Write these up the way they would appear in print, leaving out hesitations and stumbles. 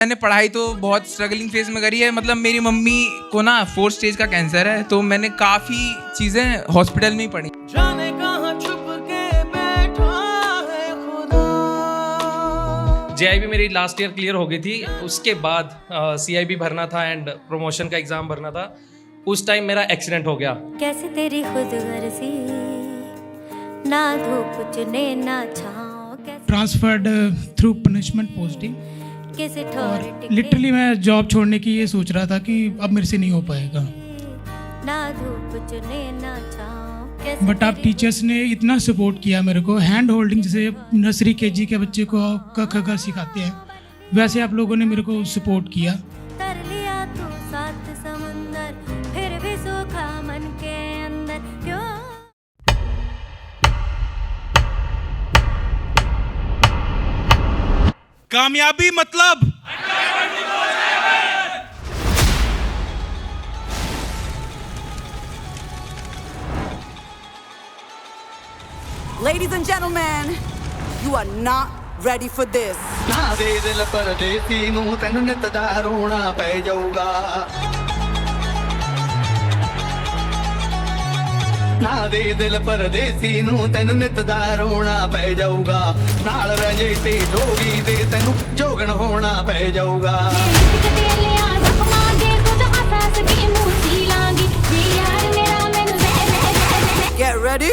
मैंने पढ़ाई तो बहुत स्ट्रगलिंग फेज में करी है। मतलब मेरी मम्मी को ना 4th स्टेज का कैंसर है, तो मैंने काफ़ी चीज़ें हॉस्पिटल में ही पढ़ी। जाने कहाँ छुप के बैठा है खुदा। JIB मेरी लास्ट ईयर क्लियर हो गई थी, उसके बाद CIB भरना था एंड प्रमोशन का एग्ज़ाम भरना था। उस टाइम मेरा एक्सीडेंट हो गया। कैसे तेरी खुद गर्जी, ना धूप चुने ना छाँव, कैसे ट्रांसफर्ड थ्रू पनिशमेंट पोस्टिंग। कैसे और ठोर लिटरली मैं जॉब छोड़ने की ये सोच रहा था कि अब मेरे से नहीं हो पाएगा, ना धूप चुने ना छाँव, कैसे बट आप टीचर्स ने इतना सपोर्ट किया मेरे को। हैंड होल्डिंग, जैसे नर्सरी KG के बच्चे को क ख ग सिखाते हैं, वैसे आप लोगों ने मेरे को सपोर्ट किया। कर लिया तू साथ समुंदर, फिर भी सूखा मन के अंदर क्यों। कामयाबी मतलब Ladies and gentlemen, you are not ready for this. ਨਾ ਦੇ ਦਿਲ ਪਰਦੇਸੀ ਨੂੰ ਤੈਨੂੰ ਨਿਤ ਦਾ ਰੋਣਾ ਪੈ ਜਾਊਗਾ। ਨਾ ਦੇ ਦਿਲ ਪਰਦੇਸੀ ਨੂੰ ਤੈਨੂੰ ਨਿਤ ਦਾ ਰੋਣਾ ਪੈ ਜਾਊਗਾ। ਨਾਲ ਰਹਿ ਜੇ ਤੇ ਜੋਗੀ ਦੇ ਤੈਨੂੰ ਜੋਗਣ ਹੋਣਾ ਪੈ ਜਾਊਗਾ। Get ready.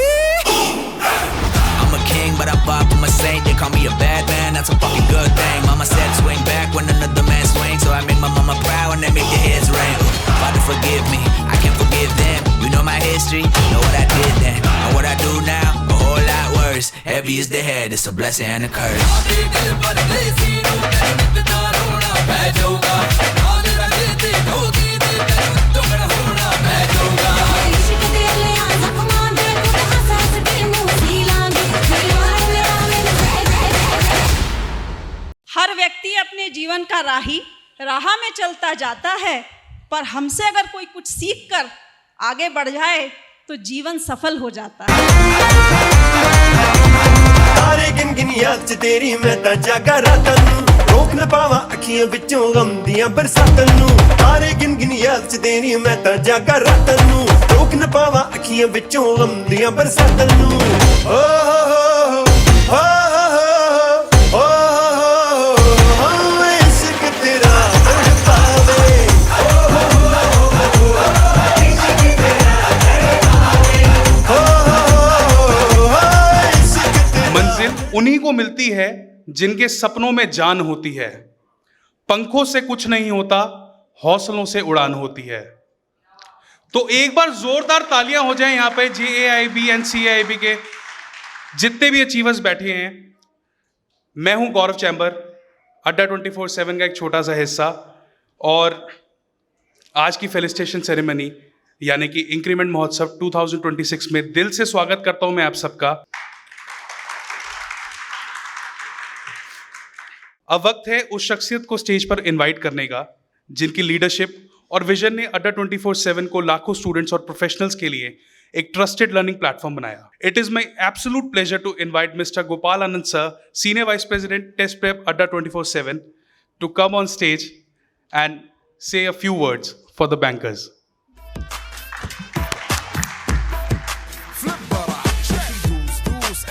I'm a king, but I fought from a saint. They call me a bad man, that's a fucking good thing. Mama said swing back when another man swings, so I make my mama proud and they make their heads ring. Father, forgive me, I can't forgive them. You know my history, know what I did then, and what I do now, a whole lot worse. Heavy is the head, it's a blessing and a curse. हर व्यक्ति अपने जीवन का राह में चलता जाता है, पर हमसे अगर कोई कुछ सीख कर आगे बढ़ जाए तो जीवन सफल हो जाता है। तारे गिन गिन याद च तेरी मैं तां जागा रातां नूं, रोक न पावां अखियां विचों गम दियां बरसातां नूं। तारे गिन गिन याद च तेरी मैं तां जागा रातां नूं, रोक न पावां अखियां विचों गम दियां बरसातां नूं। ओ हो हो हो हो हो इश्क तेरा तड़पावे। मंजिल उन्हीं को मिलती है जिनके सपनों में जान होती है। पंखों से कुछ नहीं होता, हौसलों से उड़ान होती है। तो एक बार जोरदार तालियां हो जाएं यहां पे JAIB एंड CIB के जितने भी अचीवर्स बैठे हैं। मैं हूं गौरव चैम्बर, अड्डा 24/7 का एक छोटा सा हिस्सा, और आज की फेलिसिटेशन सेरेमनी यानी कि इंक्रीमेंट महोत्सव 2026 में दिल से स्वागत करता हूं मैं आप सबका। अब वक्त है उस शख्सियत को स्टेज पर इनवाइट करने का जिनकी लीडरशिप और विजन ने अड्डा 24/7 को लाखों स्टूडेंट्स और प्रोफेशनल्स के लिए एक ट्रस्टेड लर्निंग प्लेटफॉर्म बनाया। It is my absolute pleasure to invite mister Gopal Anand sir, senior vice president test prep Adda 24/7, to come on stage and say a few words for the bankers.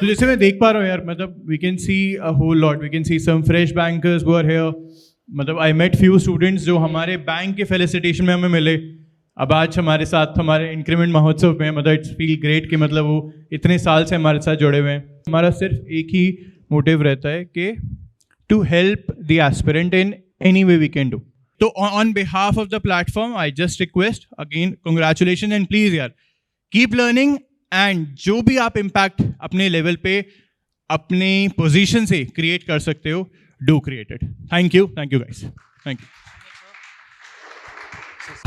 तो जैसे मैं देख पा रहा हूँ यार, मतलब we can see a whole lot, we can see some fresh bankers who are here. मतलब I met few students जो हमारे बैंक के फेलिसिटेशन में हमें मिले, अब आज हमारे साथ हमारे इंक्रीमेंट महोत्सव में। मतलब इट्स फील ग्रेट कि मतलब वो इतने साल से हमारे साथ जुड़े हुए हैं। हमारा सिर्फ एक ही मोटिव रहता है कि to help the aspirant in any way we can do. तो on behalf of the platform I just request again congratulation and please यार कीप लर्निंग, एंड जो भी आप इम्पैक्ट अपने लेवल पे अपनी पोजीशन से क्रिएट कर सकते हो, do create it. Thank you guys, thank you.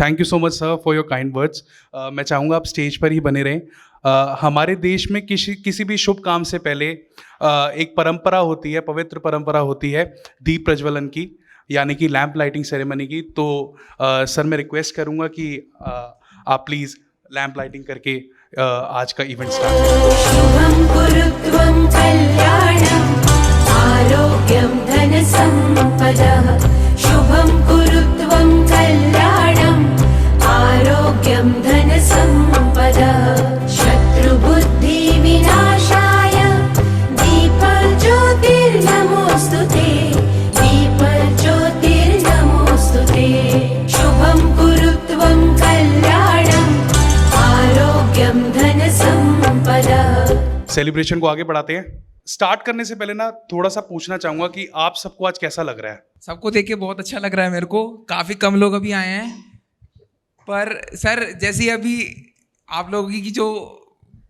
Thank you so much sir for your kind words. मैं चाहूँगा आप स्टेज पर ही बने रहें। हमारे देश में किसी भी शुभ काम से पहले एक परंपरा होती है, पवित्र परंपरा होती है दीप प्रज्वलन की। यानी कि लैंप लाइटिंग सेरेमनी की। तो सर मैं रिक्वेस्ट करूंगा कि आप प्लीज़ लैंप लाइटिंग करके आज का इवेंट स्टार्ट करें। शुभं कुरुत्वं कल्याणं आरोग्यं धनसम्पदः शुभं कुरुत्वं कल्याणं आरोग्यं धनसम्पदः शत्रुबुद्धि विनाशाय दीपज्योतिर्नमोस्तुते दीपज्योतिर्नमोस्तुते शुभं कुरुत्वं कल्याणं आरोग्यं धनसम्पदः। सेलिब्रेशन को आगे बढ़ाते हैं। स्टार्ट करने से पहले ना थोड़ा सा पूछना चाहूंगा कि आप सबको आज कैसा लग रहा है? सबको देख के बहुत अच्छा लग रहा है मेरे को। काफ़ी कम लोग अभी आए हैं, पर सर जैसे अभी आप लोगों की जो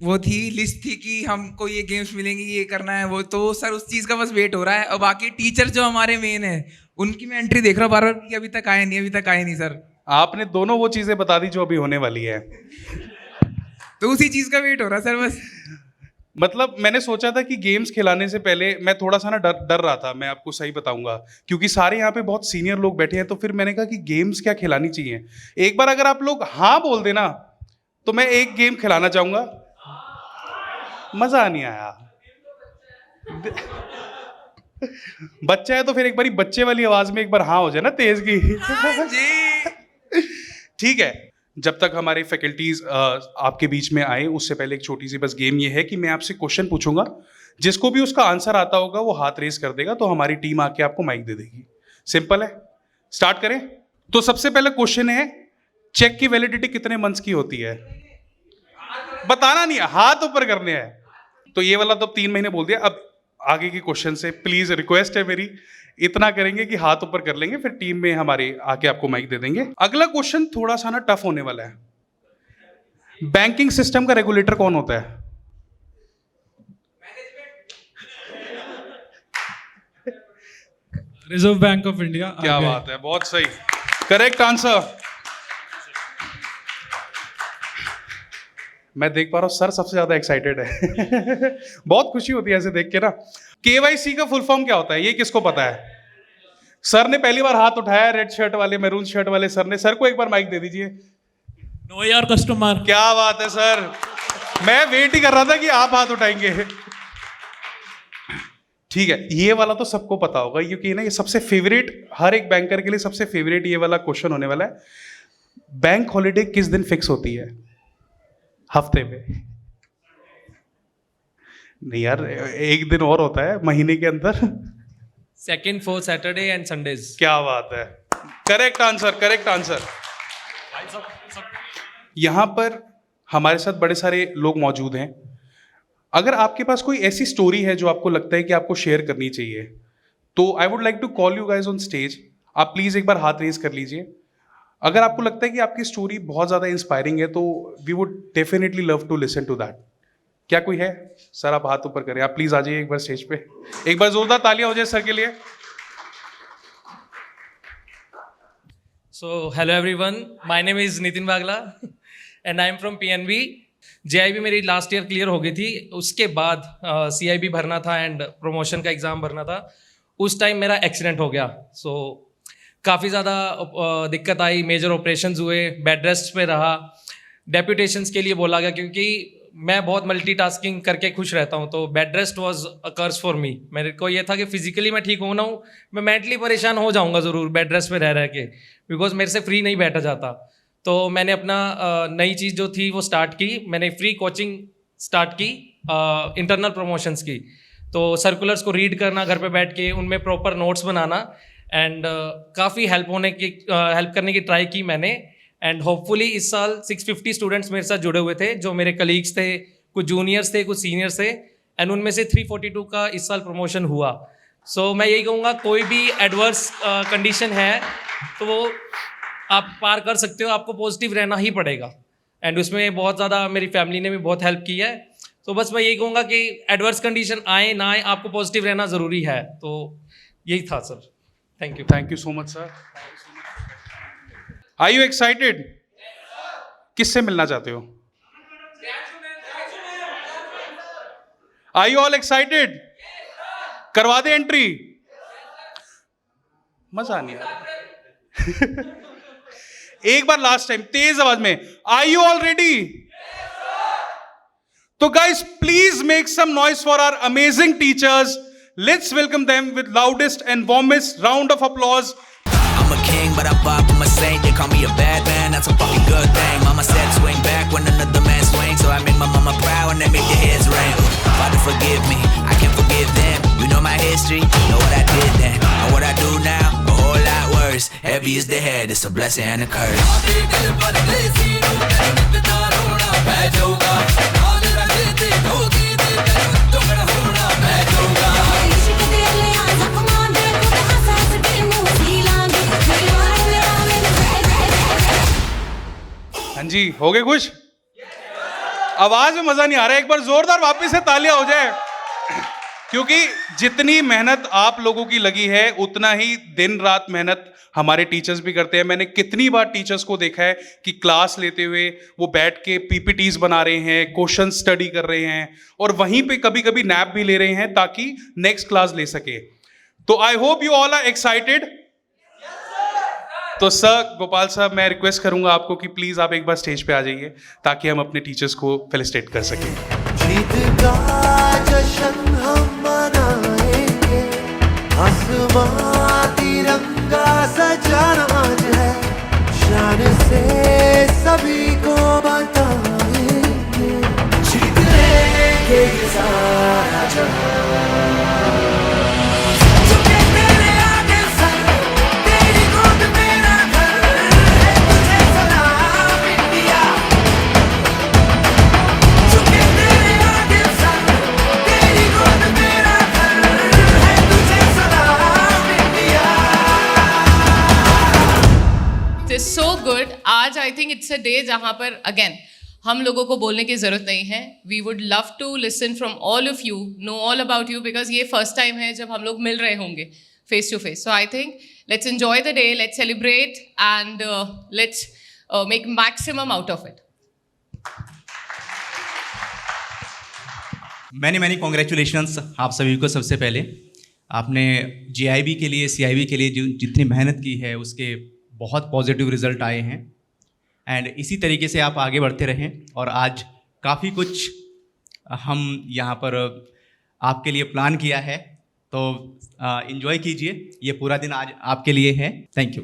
वो थी लिस्ट थी कि हमको ये गेम्स मिलेंगी, ये करना है, वो तो सर उस चीज़ का बस वेट हो रहा है। और बाकी टीचर जो हमारे मेन है उनकी मैं एंट्री देख रहा हूँ बार बार कि अभी तक आए नहीं सर। आपने दोनों वो चीज़ें बता दी जो अभी होने वाली है। तो उसी चीज़ का वेट हो रहा है सर बस। मतलब मैंने सोचा था कि गेम्स खिलाने से पहले मैं थोड़ा सा ना डर रहा था, मैं आपको सही बताऊंगा, क्योंकि सारे यहाँ पे बहुत सीनियर लोग बैठे हैं। तो फिर मैंने कहा कि गेम्स क्या खिलानी चाहिए। एक बार अगर आप लोग हाँ बोल देना तो मैं एक गेम खिलाना चाहूंगा। मजा नहीं आया। बच्चा है तो फिर एक बार बच्चे वाली आवाज में एक बार हाँ हो जाए ना तेज की। ठीक है, जब तक हमारे फैकल्टीज आपके बीच में आए उससे पहले एक छोटी सी बस गेम ये है कि मैं आपसे क्वेश्चन पूछूंगा, जिसको भी उसका आंसर आता होगा वो हाथ रेस कर देगा, तो हमारी टीम आके आपको माइक दे देगी। सिंपल है, स्टार्ट करें। तो सबसे पहला क्वेश्चन है, चेक की वैलिडिटी कितने मंथ्स की होती है? बताना नहीं है, हाथ ऊपर करने हैं। तो ये वाला तो 3 महीने बोल दिया। अब आगे के क्वेश्चन से प्लीज रिक्वेस्ट है मेरी, इतना करेंगे कि हाथ ऊपर कर लेंगे, फिर टीम में हमारे आके आपको माइक दे देंगे। अगला क्वेश्चन थोड़ा सा ना टफ होने वाला है। बैंकिंग सिस्टम का रेगुलेटर कौन होता है? Reserve bank of India. क्या बात है, बहुत सही, करेक्ट आंसर। मैं देख पा रहा हूं सर सबसे ज्यादा एक्साइटेड है। बहुत खुशी होती है ऐसे देख के ना। केवाईसी का फुल फॉर्म क्या होता है, ये किसको पता है? सर ने पहली बार हाथ उठाया, रेड शर्ट वाले, मैरून शर्ट वाले सर ने। सर को एक बार माइक दे दीजिए। नो यार कस्टमर। क्या बात है सर, मैं वेट ही कर रहा था कि आप हाथ उठाएंगे। ठीक है, ये वाला तो सबको पता होगा, क्योंकि ना ये सबसे फेवरेट, हर एक बैंकर के लिए सबसे फेवरेट ये वाला क्वेश्चन होने वाला है। बैंक हॉलीडे किस दिन फिक्स होती है हफ्ते में? नहीं यार, एक दिन और होता है महीने के अंदर। Second, fourth Saturday and Sundays. क्या बात है, करेक्ट आंसर, करेक्ट आंसर। यहां पर हमारे साथ बड़े सारे लोग मौजूद हैं। अगर आपके पास कोई ऐसी स्टोरी है जो आपको लगता है कि आपको शेयर करनी चाहिए, तो I would like to call you guys on stage. आप प्लीज एक बार हाथ रेज कर लीजिए। अगर आपको लगता है कि आपकी स्टोरी बहुत ज्यादा इंस्पायरिंग है, तो we would definitely love to listen to that. क्या कोई है? सर आप हाथ ऊपर करें, आप प्लीज आ जाइए एक बार स्टेज पे। एक बार जोरदार तालियां हो जाए सर के लिए। So hello everyone, my name is Nitin Bagla and I am from PNB। JIB मेरी लास्ट ईयर क्लियर हो गई थी, उसके बाद CIB भरना था एंड प्रमोशन का एग्ज़ाम भरना था। उस टाइम मेरा एक्सीडेंट हो गया। सो काफ़ी ज़्यादा दिक्कत आई, मेजर ऑपरेशंस हुए, बेड रेस्ट पे रहा, डेप्यूटेशंस के लिए बोला गया, क्योंकि मैं बहुत मल्टीटास्किंग करके खुश रहता हूँ। तो bed rest was a curse for me. मेरे को ये था कि फिजिकली मैं ठीक हूँ ना हूँ, मैं मेंटली परेशान हो जाऊँगा ज़रूर बेड रेस्ट पे रह के, बिकॉज मेरे से फ्री नहीं बैठा जाता। तो मैंने अपना नई चीज़ जो थी वो स्टार्ट की। मैंने फ्री कोचिंग स्टार्ट की इंटरनल प्रमोशंस की। तो सर्कुलर्स को रीड करना घर पे बैठ के, उनमें प्रॉपर नोट्स बनाना, एंड काफ़ी हेल्प करने की ट्राई की मैंने। एंड होपफुली इस साल 650 स्टूडेंट्स मेरे साथ जुड़े हुए थे, जो मेरे कलीग्स थे, कुछ जूनियर्स थे, कुछ सीनियर्स थे, एंड उनमें से 342 का इस साल प्रमोशन हुआ। सो मैं यही कहूँगा, कोई भी एडवर्स कंडीशन है तो वो आप पार कर सकते हो, आपको पॉजिटिव रहना ही पड़ेगा। एंड उसमें बहुत ज़्यादा मेरी फैमिली ने भी बहुत हेल्प की है। तो बस मैं यही कहूँगा कि एडवर्स कंडीशन आए ना आए, आपको पॉजिटिव रहना ज़रूरी है। तो यही था sir. Thank you. Thank you so much sir. Are you excited? किससे मिलना चाहते हो? Are you all excited? करवा दे एंट्री। मजा नहीं आ रहा। एक बार लास्ट टाइम तेज आवाज में, आर यू ऑल रेडी? तो guys please make some noise for our amazing teachers. Let's welcome them with loudest and warmest round of applause. I'm a king, but I vibe with my saint. They call me a bad man, that's a fucking good thing. Mama said swing back when another man swings, so I make my mama proud and they make their heads ring. Father forgive me, I can't forgive them. You know my history, know what I did then. And what I do now, a whole lot worse. Heavy is the head, it's a blessing and a curse. हाँ जी, हो गए खुश? आवाज में मजा नहीं आ रहा है, एक बार जोरदार वापस से तालियां हो जाए, क्योंकि जितनी मेहनत आप लोगों की लगी है उतना ही दिन रात मेहनत हमारे टीचर्स भी करते हैं. मैंने कितनी बार टीचर्स को देखा है कि क्लास लेते हुए वो बैठ के पीपीटीज बना रहे हैं, क्वेश्चन स्टडी कर रहे हैं और वहीं पे कभी कभी नैप भी ले रहे हैं ताकि नेक्स्ट क्लास ले सके. तो I hope you all are excited. तो सर गोपाल साहब, मैं रिक्वेस्ट करूंगा आपको कि प्लीज आप एक बार स्टेज पे आ जाइए ताकि हम अपने टीचर्स को फेलिसिटेट कर सकें. जीत का जश्न हम मनाएंगे, आसमां तिरंगा सजाना आज है, शान से सभी को बताएंगे, जीत लेंगे ये सारा जहां. So good. आज I think it's a day जहाँ पर अगेन हम लोगों को बोलने की ज़रूरत नहीं है. We would love to listen from all of you, no all about you, because ये फर्स्ट टाइम है जब हम लोग मिल रहे होंगे face to face. So I think let's enjoy the day, let's celebrate and let's make maximum out of it. Many congratulations आप सभी को. सबसे पहले आपने JIB के लिए, CIB के लिए जो जितनी मेहनत की है उसके बहुत पॉजिटिव रिजल्ट आए हैं एंड इसी तरीके से आप आगे बढ़ते रहें. और आज काफ़ी कुछ हम यहाँ पर आपके लिए प्लान किया है, तो एंजॉय कीजिए. ये पूरा दिन आज आपके लिए है. Thank you.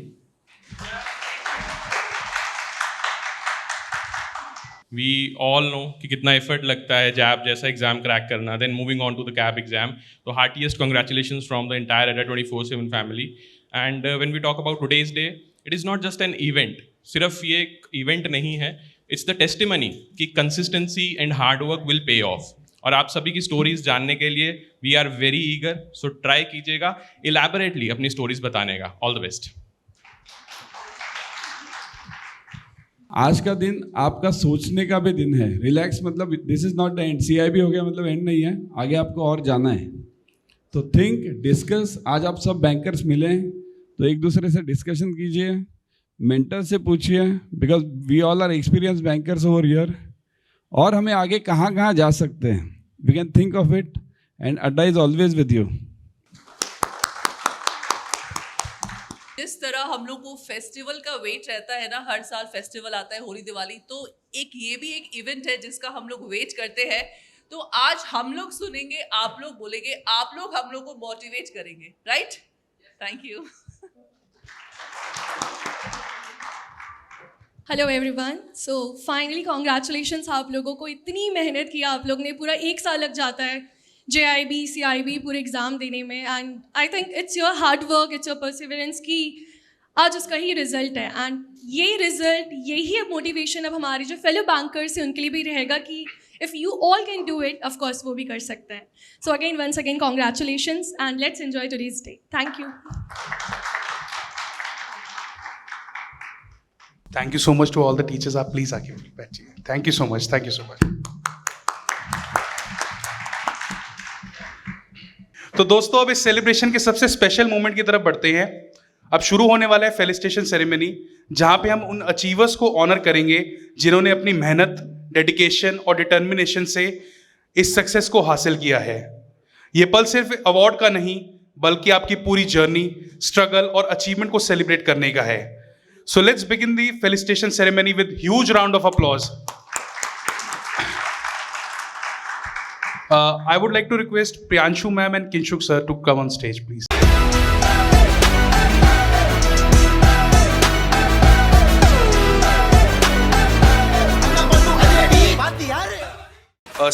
We all know कि कितना एफर्ट लगता है जैब जैसा एग्जाम क्रैक करना. Then moving on to the CAIIB exam. तो heartiest congratulations from the entire Adda 24/7 family. And when we talk about today's day, it is not just an event. सिर्फ ये एक इवेंट नहीं है, इट्स द टेस्टिमनी कि consistency and hard work will pay off. और आप सभी की स्टोरीज जानने के लिए we are very eager. So try कीजिएगा इलैबोरेटली अपनी स्टोरीज बताने का. All the best. आज का दिन आपका सोचने का भी दिन है. रिलैक्स मतलब this is not the end. CIB हो गया मतलब एंड नहीं है, आगे आपको और जाना है. तो थिंक, डिस्कस. आज आप सब बैंकर्स मिले हैं तो एक दूसरे से डिस्कशन कीजिए, मेंटर से पूछिए, because we all are experience bankers over here. और हमें आगे कहाँ कहाँ जा सकते हैं, we can think of it and Adda is always with you. जिस तरह हम लोग को फेस्टिवल का वेट रहता है ना, हर साल फेस्टिवल आता है, होली दिवाली, तो एक ये भी एक इवेंट है जिसका हम लोग वेट करते हैं. तो आज हम लोग सुनेंगे, आप लोग बोलेंगे, आप लोग हम लोग को मोटिवेट करेंगे. Right? Thank you. Hello everyone. So finally congratulations आप लोगों को. इतनी मेहनत की आप लोग ने, पूरा 1 साल लग जाता है JIB CIB पूरे एग्ज़ाम देने में. And I think it's your hard work, it's your perseverance कि आज उसका ही रिजल्ट है. एंड ये रिजल्ट, यही मोटिवेशन अब हमारे जो फेलो बैंकर्स हैं उनके लिए भी रहेगा कि if you all can do it, of course वो भी कर सकते हैं. So again once again congratulations and let's enjoy today's day. Thank you. Thank you so much to all the teachers. आप प्लीज आके बैठिए. Thank you so much. Thank you so much. तो दोस्तों, अब इस सेलिब्रेशन के सबसे स्पेशल मोमेंट की तरफ बढ़ते हैं. अब शुरू होने वाला है फेलिसिटेशन सेरेमनी, जहां पे हम उन अचीवर्स को ऑनर करेंगे जिन्होंने अपनी मेहनत, डेडिकेशन और डिटर्मिनेशन से इस सक्सेस को हासिल किया है. ये पल सिर्फ अवार्ड का नहीं बल्कि आपकी पूरी जर्नी, स्ट्रगल और अचीवमेंट को सेलिब्रेट करने का है। So let's begin the felicitation ceremony with huge round of applause. I would like to request Priyanshu ma'am and Kinshuk sir to come on stage, please.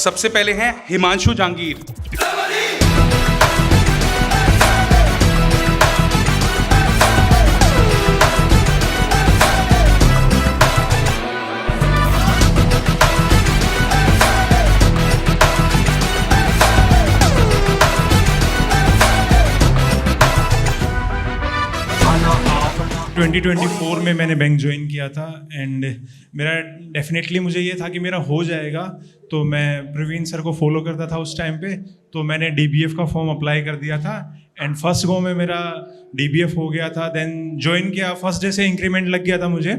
सबसे पहले हैं हिमांशु जहांगीर। ट्वेंटी 2024 में मैंने बैंक ज्वाइन किया था एंड मेरा डेफिनेटली मुझे ये था कि मेरा हो जाएगा, तो मैं प्रवीण सर को फॉलो करता था उस टाइम पे, तो मैंने DBF का फॉर्म अप्लाई कर दिया था एंड फर्स्ट गो में मेरा DBF हो गया था। देन ज्वाइन किया, फर्स्ट डे से इंक्रीमेंट लग गया था मुझे।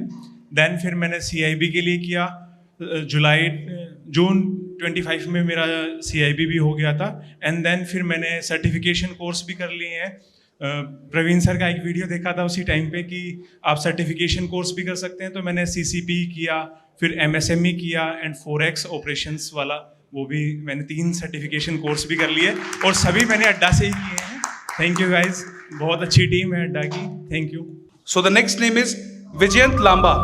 देन फिर मैंने CIB के लिए किया, जून 25 में मेरा CIB भी हो गया था एंड देन फिर मैंने सर्टिफिकेशन कोर्स भी कर लिए हैं। प्रवीण सर का एक वीडियो देखा था उसी टाइम पे कि आप सर्टिफिकेशन कोर्स भी कर सकते हैं, तो मैंने CCP किया, फिर MSME किया एंड Forex ऑपरेशंस वाला, वो भी मैंने 3 सर्टिफिकेशन कोर्स भी कर लिए और सभी मैंने अड्डा से ही किए हैं। थैंक यू गाइज, बहुत अच्छी टीम है अड्डा की, thank you. So the next name is Vijayant Lamba.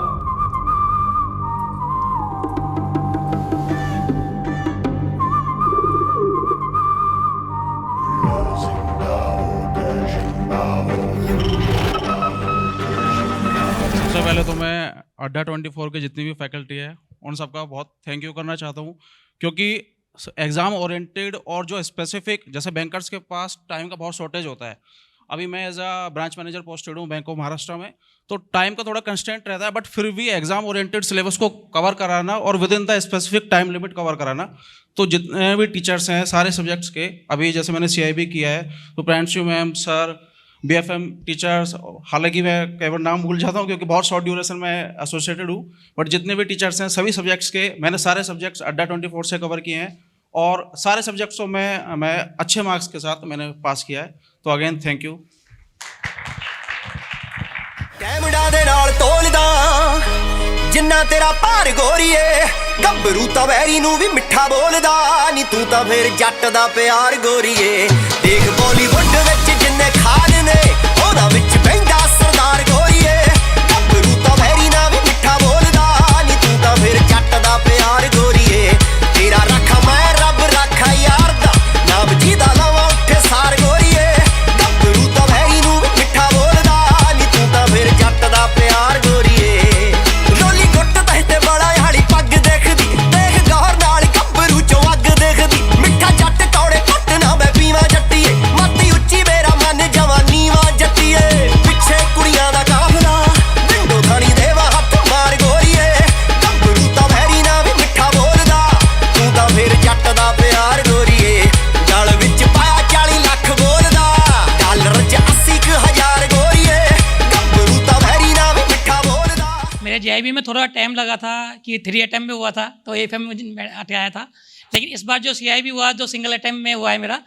सबसे पहले तो मैं अड्डा 24 के जितनी भी फैकल्टी है उन सबका बहुत थैंक यू करना चाहता हूँ, क्योंकि एग्ज़ाम ओरिएंटेड और जो स्पेसिफिक, जैसे बैंकर्स के पास टाइम का बहुत शॉर्टेज होता है। अभी मैं as a branch manager posted हूँ बैंक ऑफ महाराष्ट्र में, तो टाइम का थोड़ा कंस्टेंट रहता है, बट फिर भी एग्जाम ओरिएंटेड सिलेबस को कवर कराना और with in the specific time limit cover कराना। तो जितने भी टीचर्स हैं सारे सब्जेक्ट्स के, अभी जैसे मैंने CIB किया है तो Priyanshu ma'am, sir, BFM teachers, हालांकि मैं कई बार नाम भूल जाता हूँ क्योंकि बहुत शॉर्ट ड्यूरेशन में एसोसिएटेड हूँ, बट जितने भी टीचर्स हैं सभी सब्जेक्ट्स के मैंने सारे सब्जेक्ट्स अड्डा 24 से कवर किए हैं और सारे सब्जेक्ट्सों में मैं अच्छे मार्क्स के साथ मैंने पास किया है। तो अगेन थैंक यू। कैमड़ा दे नाल तोलदा जिन्ना तेरा भार गोरीए, गब्बरू तां वैरी नूं भी मिठा बोलदा नी, तू तां फिर जट दा प्यार गोरीए। देख बॉलीवुड विच जिन्ने खान ने ओहदा विच बहिंदा सरदार गोरीए, गब्बरू तां वैरी ना भी मिठा बोलदा नी, तू तां फिर जट दा प्यार गोरीए। तेरा रखा मैं रब रखा यार दा नाम जीदा लवा उठे सार गोरीए, गब्बरू तां वैरी नूं भी मिठा बोलदा नी, तू तां फिर जट दा प्यार गोरीए। रोली गुੱਟ ते बड़ा हाली पग देखदी, देख गौर नाल गब्बरू चों अग देखदी, मिठा जट कौड़े घुੱਟ ना मैं पीवां जट्टीए, मती ਉੱਚੀ मेरा मन जवानी वा जट्टीए। पिछे कुड़ियां दा काफला विंडो थानी देवा हत्थ मार गोरीए, गब्बरू तां वैरी ना भी मिठा बोलदा, तू तां फिर जट दा प्यार गोरीए। गल विच पाया 40 ਲੱਖ बोलदा, डॉलर च 80,000 गोरीए, गब्बरू तां वैरी ना भी मिठा बोलदा। मेरे JIB में थोड़ा टाइम लगा था कि 3 अटैम्प्ट में हुआ था, तो AFM में आया था, लेकिन इस बार जो CIB हुआ जो सिंगल अटैम्प्ट में हुआ है मेरा,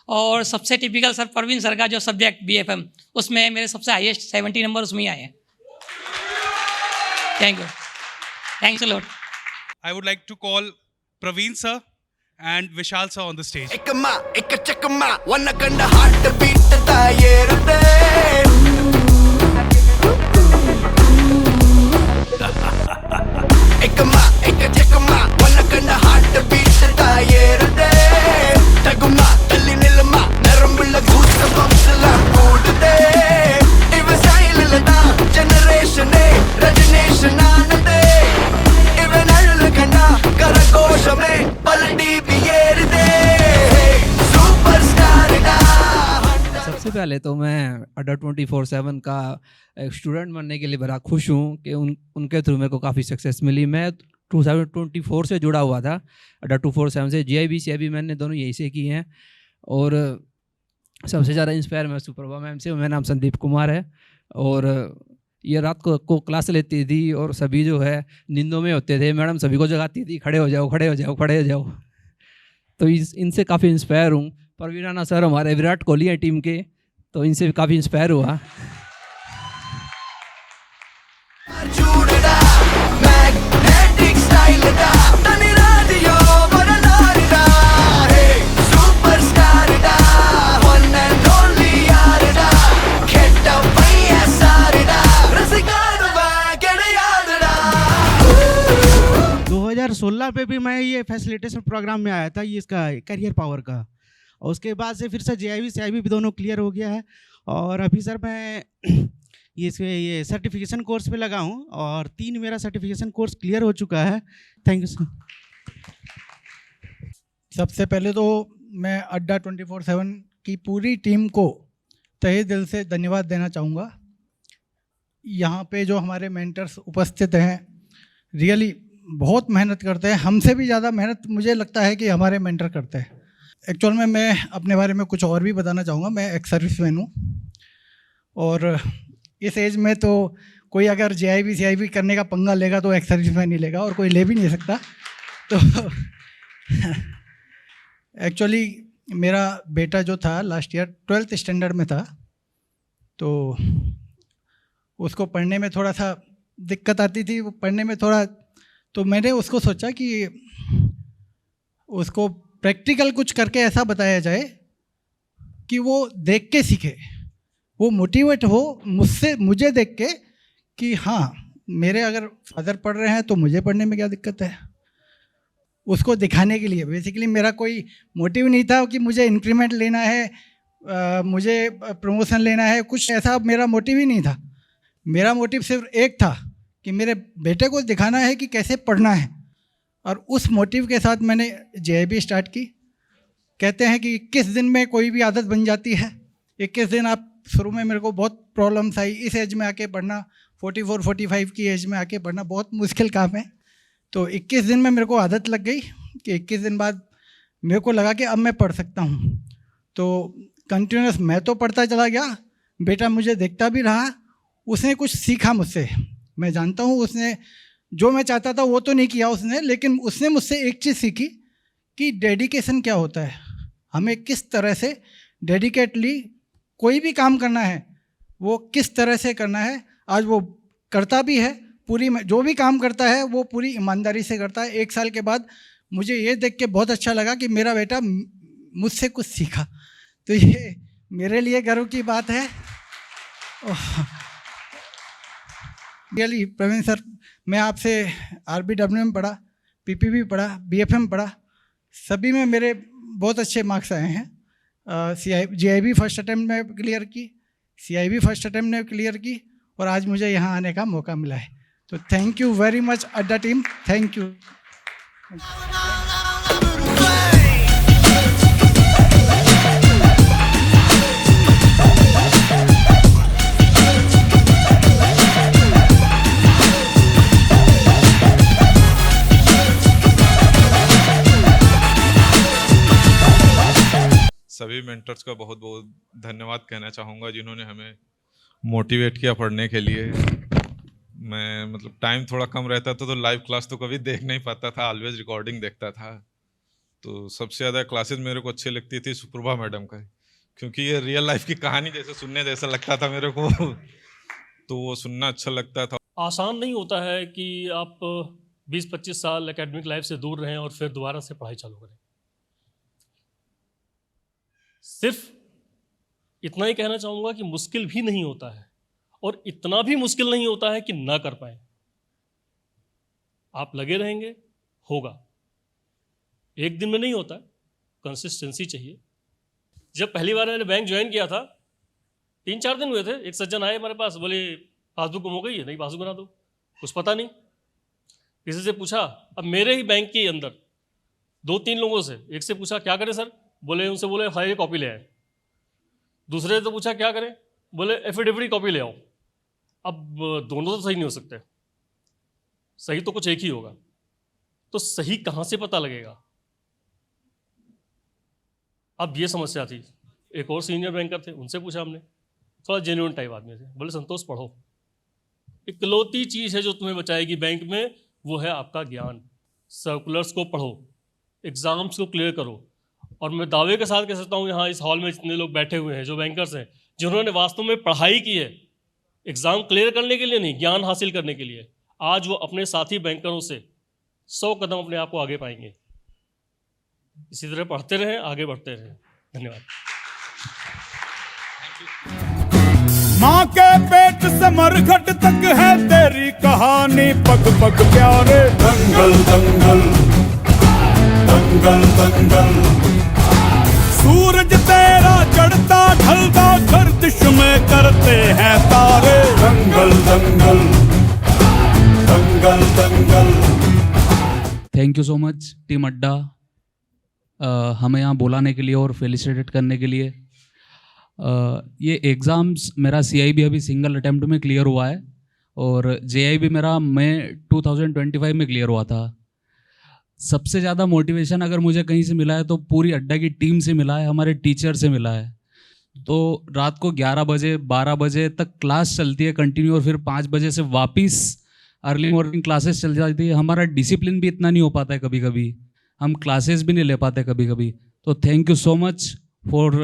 और सबसे टिपिकल सर प्रवीण सर का जो सब्जेक्ट BFM, उसमें मेरे सबसे हाईएस्ट 70 नंबर उसमें ही आए हैं। Thank you, thanks a lot. I would like to call Praveen sir and Vishal sir on the stage. Ikma, ikachakma, wanna ganda heart beat da yerude. Ikma, ikachakma, wanna ganda heart beat da yerude. Taguma, kalli nilma, narambulla goose bumps la koodde. Iva style la da generation e regeneration aanade. Iva nallu kanda karagosha me paldi biyerde. Superstar da. सबसे पहले तो मैं अड्डा 24/7 का एक student बनने के लिए बड़ा खुश हूँ कि उनके थ्रू मेरे को काफ़ी सक्सेस मिली। मैं 2024 से जुड़ा हुआ था अड्डा 247 से। JIB CIB मैंने दोनों यहीं से की हैं और सबसे ज़्यादा इंस्पायर मैं सुप्रभा मैम से, मेरा नाम संदीप कुमार है और ये रात को क्लास लेती थी और सभी जो है नींदों में होते थे, मैडम सभी को जगाती थी खड़े हो जाओ खड़े हो जाओ खड़े हो जाओ। तो इनसे काफ़ी इंस्पायर हूँ। परवीन राणा सर हमारे विराट कोहली हैं टीम के, तो इनसे भी काफ़ी इंस्पायर हुआ। पे भी मैं ये फैसिलिटेशन प्रोग्राम में आया था, ये इसका करियर पावर का, और उसके बाद से फिर से JIB CIB भी दोनों क्लियर हो गया है। और अभी सर मैं ये सर्टिफिकेशन कोर्स पे लगा हूँ और 3 मेरा सर्टिफिकेशन कोर्स क्लियर हो चुका है। Thank you sir. सबसे पहले तो मैं अड्डा 24/7 की पूरी टीम को तहे दिल से धन्यवाद देना चाहूँगा। यहाँ पे जो हमारे मेंटर्स उपस्थित हैं रियली बहुत मेहनत करते हैं, हमसे भी ज़्यादा मेहनत मुझे लगता है कि हमारे मेंटर करते हैं। एक्चुअल में मैं अपने बारे में कुछ और भी बताना चाहूँगा। मैं एक्स सर्विसमैन हूँ और इस एज में तो कोई अगर JIB CIB करने का पंगा लेगा तो एक्स सर्विसमैन ही लेगा और कोई ले भी नहीं सकता। तो एक्चुअली मेरा बेटा जो था लास्ट ईयर 12th स्टैंडर्ड में था, तो उसको पढ़ने में थोड़ा सा दिक्कत आती थी, वो पढ़ने में थोड़ा, तो मैंने उसको सोचा कि उसको प्रैक्टिकल कुछ करके ऐसा बताया जाए कि वो देख के सीखे, वो मोटिवेट हो मुझे देख के कि हाँ मेरे अगर फादर पढ़ रहे हैं तो मुझे पढ़ने में क्या दिक्कत है। उसको दिखाने के लिए बेसिकली मेरा कोई मोटिव नहीं था कि मुझे इंक्रीमेंट लेना है, मुझे प्रमोशन लेना है, कुछ ऐसा मेरा मोटिव ही नहीं था। मेरा मोटिव सिर्फ एक था कि मेरे बेटे को दिखाना है कि कैसे पढ़ना है, और उस मोटिव के साथ मैंने JIB स्टार्ट की। कहते हैं कि 21 दिन में कोई भी आदत बन जाती है। 21 दिन आप शुरू में मेरे को बहुत प्रॉब्लम्स आई, इस एज में आके पढ़ना, 44-45 की एज में आके पढ़ना बहुत मुश्किल काम है। तो 21 दिन में मेरे को आदत लग गई कि 21 दिन बाद मेरे को लगा कि अब मैं पढ़ सकता हूँ। तो कंटिन्यूस मैं तो पढ़ता चला गया, बेटा मुझे देखता भी रहा, उसने कुछ सीखा मुझसे। मैं जानता हूँ उसने जो मैं चाहता था वो तो नहीं किया उसने, लेकिन उसने मुझसे एक चीज़ सीखी कि डेडिकेशन क्या होता है, हमें किस तरह से डेडिकेटली कोई भी काम करना है वो किस तरह से करना है। आज वो करता भी है, पूरी जो भी काम करता है वो पूरी ईमानदारी से करता है। 1 साल के बाद मुझे ये देख के बहुत अच्छा लगा कि मेरा बेटा मुझसे कुछ सीखा, तो ये मेरे लिए गर्व की बात है। रियली प्रवीण सर, मैं आपसे RBWM पढ़ा, PPB पढ़ा, BFM पढ़ा, सभी में मेरे बहुत अच्छे मार्क्स आए हैं। JIB फर्स्ट अटैम्प्ट में क्लियर की, CIB फर्स्ट अटैम्प्ट में क्लियर की, और आज मुझे यहाँ आने का मौका मिला है। तो थैंक यू वेरी मच अड्डा टीम, थैंक यू। सभी मेंटर्स का बहुत बहुत धन्यवाद कहना चाहूँगा जिन्होंने हमें मोटिवेट किया पढ़ने के लिए। मैं मतलब टाइम थोड़ा कम रहता था तो लाइव क्लास तो कभी देख नहीं पाता था, ऑलवेज रिकॉर्डिंग देखता था। तो सबसे ज़्यादा क्लासेस मेरे को अच्छी लगती थी सुप्रभा मैडम का, क्योंकि ये रियल लाइफ की कहानी जैसे सुनने जैसा लगता था मेरे को, तो वो सुनना अच्छा लगता था। आसान नहीं होता है कि आप 20-25 साल एकेडमिक लाइफ से दूर रहें और फिर दोबारा से पढ़ाई चालू करें। सिर्फ इतना ही कहना चाहूँगा कि मुश्किल भी नहीं होता है, और इतना भी मुश्किल नहीं होता है कि ना कर पाए। आप लगे रहेंगे, होगा। एक दिन में नहीं होता, कंसिस्टेंसी चाहिए। जब पहली बार मैंने बैंक ज्वाइन किया था, 3-4 दिन हुए थे, एक सज्जन आए हमारे पास, बोले पासबुक गुम हो गई है, नहीं पासबुक बना दो। कुछ पता नहीं, किसी से पूछा। अब मेरे ही बैंक के अंदर 2-3 लोगों से, एक से पूछा क्या करें सर, बोले उनसे बोले फाइल कॉपी ले आए। दूसरे तो पूछा क्या करें, बोले एफिडेविट कॉपी ले आओ। अब दोनों तो सही नहीं हो सकते, सही तो कुछ एक ही होगा। तो सही कहाँ से पता लगेगा? अब ये समस्या थी। एक और सीनियर बैंकर थे, उनसे पूछा हमने, थोड़ा जेन्युइन टाइप आदमी थे, बोले संतोष पढ़ो, इकलौती चीज़ है जो तुम्हें बचाएगी बैंक में, वो है आपका ज्ञान। सर्कुलर्स को पढ़ो, एग्ज़ाम्स को क्लियर करो। और मैं दावे के साथ कह सकता हूँ यहाँ इस हॉल में जितने लोग बैठे हुए हैं जो बैंकर्स हैं, जिन्होंने वास्तव में पढ़ाई की है एग्ज़ाम क्लियर करने के लिए नहीं, ज्ञान हासिल करने के लिए, आज वो अपने साथी बैंकरों से 100 कदम अपने आप को आगे पाएंगे। इसी तरह पढ़ते रहें, आगे बढ़ते रहें। धन्यवाद। माँ के पेट से मरघट तक है तेरी कहानी, पग पग प्यारे। दंगल दंगल दंगल दंगल, सूरज तेरा चढ़ता ढलता गर्दिश में करते हैं तारे। दंगल दंगल दंगल दंगल। Thank you so much team Adda, हमें यहाँ बुलाने के लिए और फेलिसिटेट करने के लिए। ये एग्ज़ाम्स मेरा CIB अभी सिंगल अटेम्प्ट में क्लियर हुआ है और JIB मेरा मई 2025 में क्लियर हुआ था। सबसे ज़्यादा मोटिवेशन अगर मुझे कहीं से मिला है तो पूरी अड्डा की टीम से मिला है, हमारे टीचर से मिला है। तो रात को 11 बजे 12 बजे तक क्लास चलती है कंटिन्यू और फिर 5 बजे से वापस अर्ली मॉर्निंग क्लासेस चल जाती है। हमारा डिसिप्लिन भी इतना नहीं हो पाता है, कभी कभी हम क्लासेस भी नहीं ले पाते कभी कभी। तो thank you so much for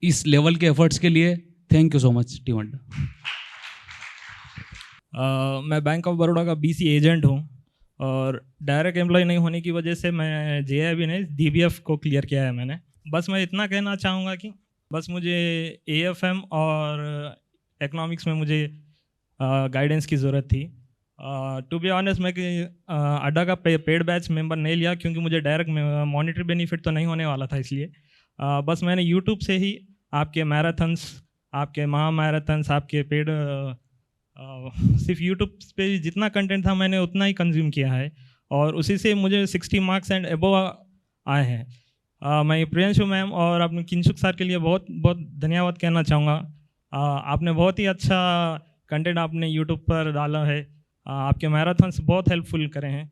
इस लेवल के एफर्ट्स के लिए। Thank you so much team अड्डा। मैं बैंक ऑफ बड़ौदा का BC एजेंट हूँ और डायरेक्ट एम्प्लॉय नहीं होने की वजह से मैं JIB ने DBF को क्लियर किया है मैंने। बस मैं इतना कहना चाहूँगा कि बस मुझे AFM और इकोनॉमिक्स में मुझे गाइडेंस की ज़रूरत थी। टू बी ऑनेस्ट मैं अड्डा का पेड बैच मेंबर नहीं लिया क्योंकि मुझे डायरेक्ट मॉनिटरी बेनिफिट तो नहीं होने वाला था, इसलिए बस मैंने यूट्यूब से ही आपके मैराथन्स, आपके महा मैराथन्स, आपके पेड सिर्फ यूट्यूब पे जितना कंटेंट था मैंने उतना ही कंज्यूम किया है और उसी से मुझे 60 मार्क्स एंड एबोव आए हैं। मैं प्रियंशु मैम और अपने किंशुक सर के लिए बहुत बहुत धन्यवाद कहना चाहूँगा। आपने बहुत ही अच्छा कंटेंट आपने यूट्यूब पर डाला है। आपके मैराथन्स बहुत हेल्पफुल करे हैं।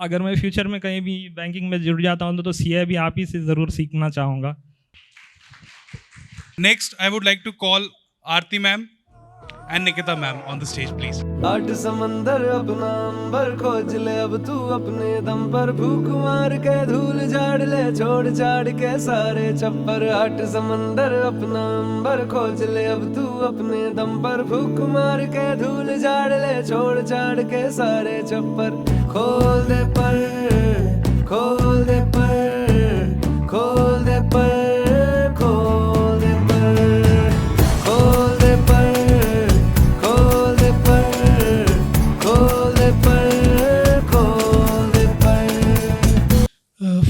अगर मैं फ्यूचर में कहीं भी बैंकिंग में जुड़ जाता हूँ तो CIB आप ही से ज़रूर सीखना चाहूँगा। Next I would like to call Aarti ma'am and Nikita ma'am on the stage, please. आठ समंदर अपना अंबर खोज ले अब तू अपने दम पर, भूख मार के धूल झाड़ ले छोड़ छाड़ के सारे छप्पर। आठ समंदर अपना अंबर खोज ले अब तू अपने दम पर, भूख मार के धूल झाड़ ले छोड़ छाड़ के सारे छप्पर। खोल दे पर, खोल दे पर, खोल दे पर,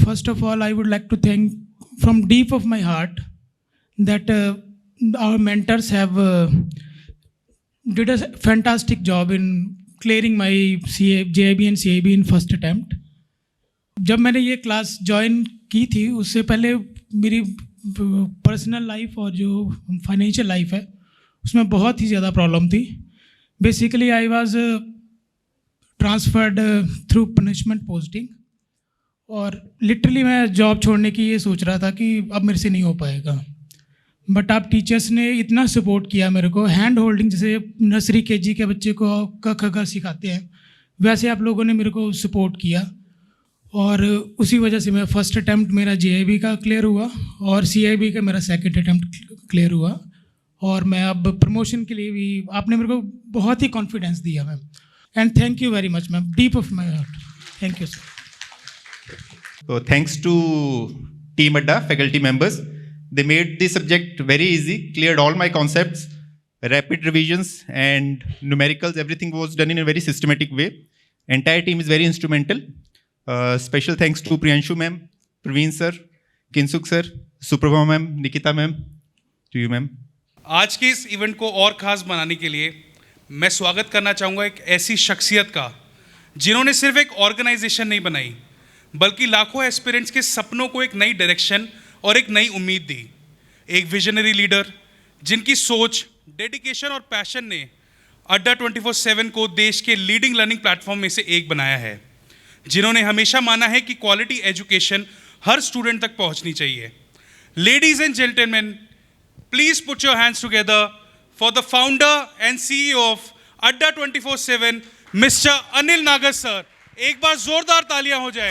First of all, I would like to thank from deep of my heart that our mentors have did a fantastic job in clearing my JIB and CIB in first attempt. जब मैंने ये क्लास ज्वाइन की थी उससे पहले मेरी personal life और जो फाइनेंशियल लाइफ है उसमें बहुत ही ज़्यादा प्रॉब्लम थी। Basically I was transferred through punishment posting और लिटरली मैं जॉब छोड़ने की ये सोच रहा था कि अब मेरे से नहीं हो पाएगा, बट आप टीचर्स ने इतना सपोर्ट किया मेरे को। हैंड होल्डिंग जैसे नर्सरी KG के बच्चे को क ख ग सिखाते हैं वैसे आप लोगों ने मेरे को सपोर्ट किया और उसी वजह से मैं फर्स्ट अटैम्प्ट मेरा JIB का क्लियर हुआ और CIB का मेरा सेकंड अटैम्प्ट क्लियर हुआ और मैं अब प्रमोशन के लिए भी आपने मेरे को बहुत ही कॉन्फिडेंस दिया ma'am. And thank you very much ma'am, deep of my heart, thank you sir. So thanks to Team Adda faculty members, they made the subject very easy, cleared all my concepts, rapid revisions and numericals. Everything was done in a very systematic way. Entire team is very instrumental. Special thanks to Priyanshu ma'am, Praveen sir, Kinsuk sir, Suprabha ma'am, Nikita ma'am, to you ma'am. आज के इस event को और खास बनाने के लिए मैं स्वागत करना चाहूँगा एक ऐसी शख्सियत का जिन्होंने सिर्फ एक ऑर्गेनाइजेशन नहीं बनाई बल्कि लाखों एस्पिरेंट्स के सपनों को एक नई डायरेक्शन और एक नई उम्मीद दी। एक विजनरी लीडर जिनकी सोच, डेडिकेशन और पैशन ने अड्डा 24/7 को देश के लीडिंग लर्निंग प्लेटफॉर्म में से एक बनाया है। जिन्होंने हमेशा माना है कि क्वालिटी एजुकेशन हर स्टूडेंट तक पहुंचनी चाहिए। Ladies and gentleman, please put your hands together for the founder and CEO of अड्डा 24/7 मिस्टर अनिल नागर सर। एक बार जोरदार तालियां हो जाए।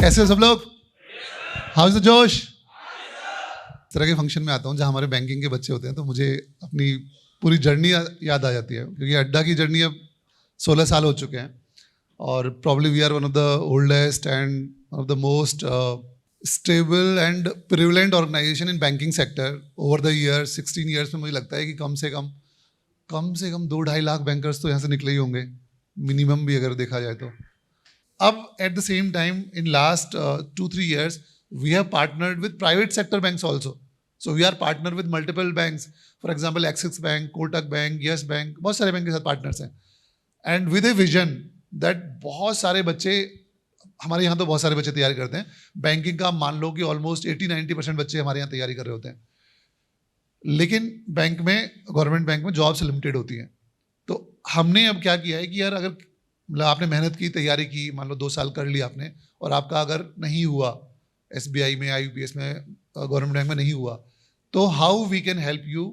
कैसे हो सब लोग? हाउ इज द जोश? इस तरह के फंक्शन में आता हूँ जहाँ हमारे बैंकिंग के बच्चे होते हैं तो मुझे अपनी पूरी जर्नी याद आ जाती है क्योंकि अड्डा की जर्नी अब 16 साल हो चुके हैं और probably we are one of the oldest and one of the most stable and prevalent organization in banking sector over the years 16 years में मुझे लगता है कि कम से कम 2-2.5 लाख बैंकर्स तो यहाँ से निकले ही होंगे मिनिमम भी अगर देखा जाए तो. अब at the same time in last 2-3 years we have partnered with private sector banks also. So we are partnered with multiple banks. For example, Axis Bank, Kotak Bank, Yes Bank, बहुत सारे bank के साथ partners हैं. And with a vision that बहुत सारे बच्चे हमारे यहाँ तो बहुत सारे बच्चे तैयारी करते हैं. बैंकिंग का मान लो कि ऑलमोस्ट 80-90% बच्चे हमारे यहाँ तैयारी कर रहे होते हैं. लेकिन बैंक में गवर्नमेंट बैंक में जॉब्स लिमिटेड होती हैं. तो हमने अब क्या किया है कि यार अगर मतलब आपने मेहनत की तैयारी की मान लो 2 साल कर लिया आपने और आपका अगर नहीं हुआ SBI में IBPS में गवर्नमेंट बैंक में नहीं हुआ तो how we can help you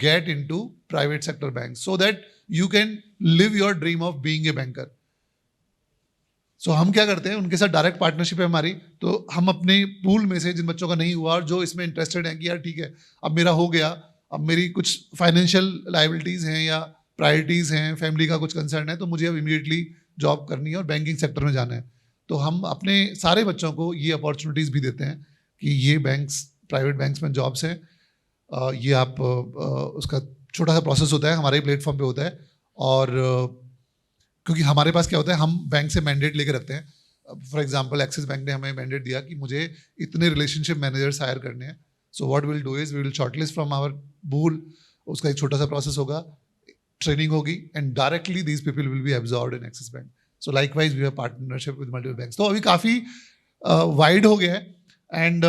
get into private sector bank so that you can live your dream of being a banker. सो हम क्या करते हैं उनके साथ डायरेक्ट पार्टनरशिप है हमारी. तो हम अपने पूल में से जिन बच्चों का नहीं हुआ और जो इसमें इंटरेस्टेड हैं कि यार ठीक है अब मेरा हो गया अब मेरी कुछ फाइनेंशियल लाइबिलिटीज़ हैं या प्रायोरिटीज़ हैं फैमिली का कुछ कंसर्न है तो मुझे अब इमीडिएटली जॉब करनी है और बैंकिंग सेक्टर में जाना है. तो हम अपने सारे बच्चों को ये अपॉर्चुनिटीज़ भी देते हैं कि ये बैंक्स प्राइवेट बैंक्स में जॉब्स हैं. ये आप उसका छोटा सा प्रोसेस होता है हमारे ही प्लेटफॉर्म पे होता है और क्योंकि हमारे पास क्या होता है हम बैंक से मैंडेट लेके रखते हैं. फॉर एग्जांपल एक्सिस बैंक ने हमें मैंडेट दिया कि मुझे इतने रिलेशनशिप मैनेजर्स हायर करने हैं. So what will do is we will shortlist from our pool. उसका एक छोटा सा प्रोसेस होगा ट्रेनिंग होगी and directly these people will be absorbed in Axis bank. So likewise we have partnership with multiple banks. तो अभी काफ़ी wide हो गया है and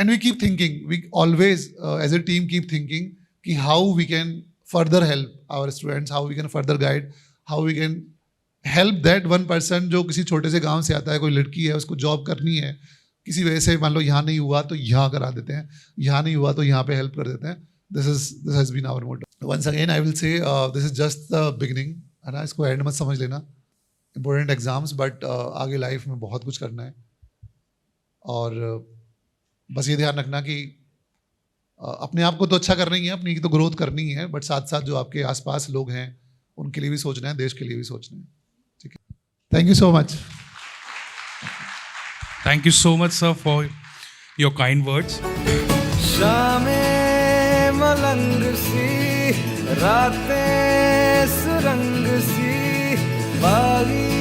we keep thinking we always as a team keep thinking कि how we can further help our students how we can further guide how we can help that one person जो किसी छोटे से गाँव से आता है कोई लड़की है उसको जॉब करनी है किसी वजह से मान लो यहाँ नहीं हुआ तो यहाँ करा देते हैं यहाँ नहीं हुआ तो यहाँ पे हेल्प कर देते हैं. This has been our motto. Once again, I will say this is just the beginning. है ना इसको एंड मत समझ लेना. Important exams, but आगे लाइफ में बहुत कुछ करना है और बस ये ध्यान रखना कि अपने आप को तो अच्छा करना ही है अपनी तो ग्रोथ करनी ही है बट साथ साथ जो आपके आसपास लोग हैं उनके लिए भी सोचना है देश के लिए भी सोचना है. ठीक है. Thank you so much. Thank you so much, sir, for your kind words. मलंग सी रातें सुरंग सी बागी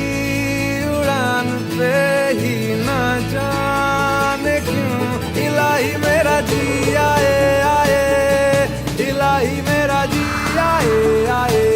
उड़ान पे ही ना जाने क्यों इलाही मेरा जी आए आए इलाही मेरा जी आए आए.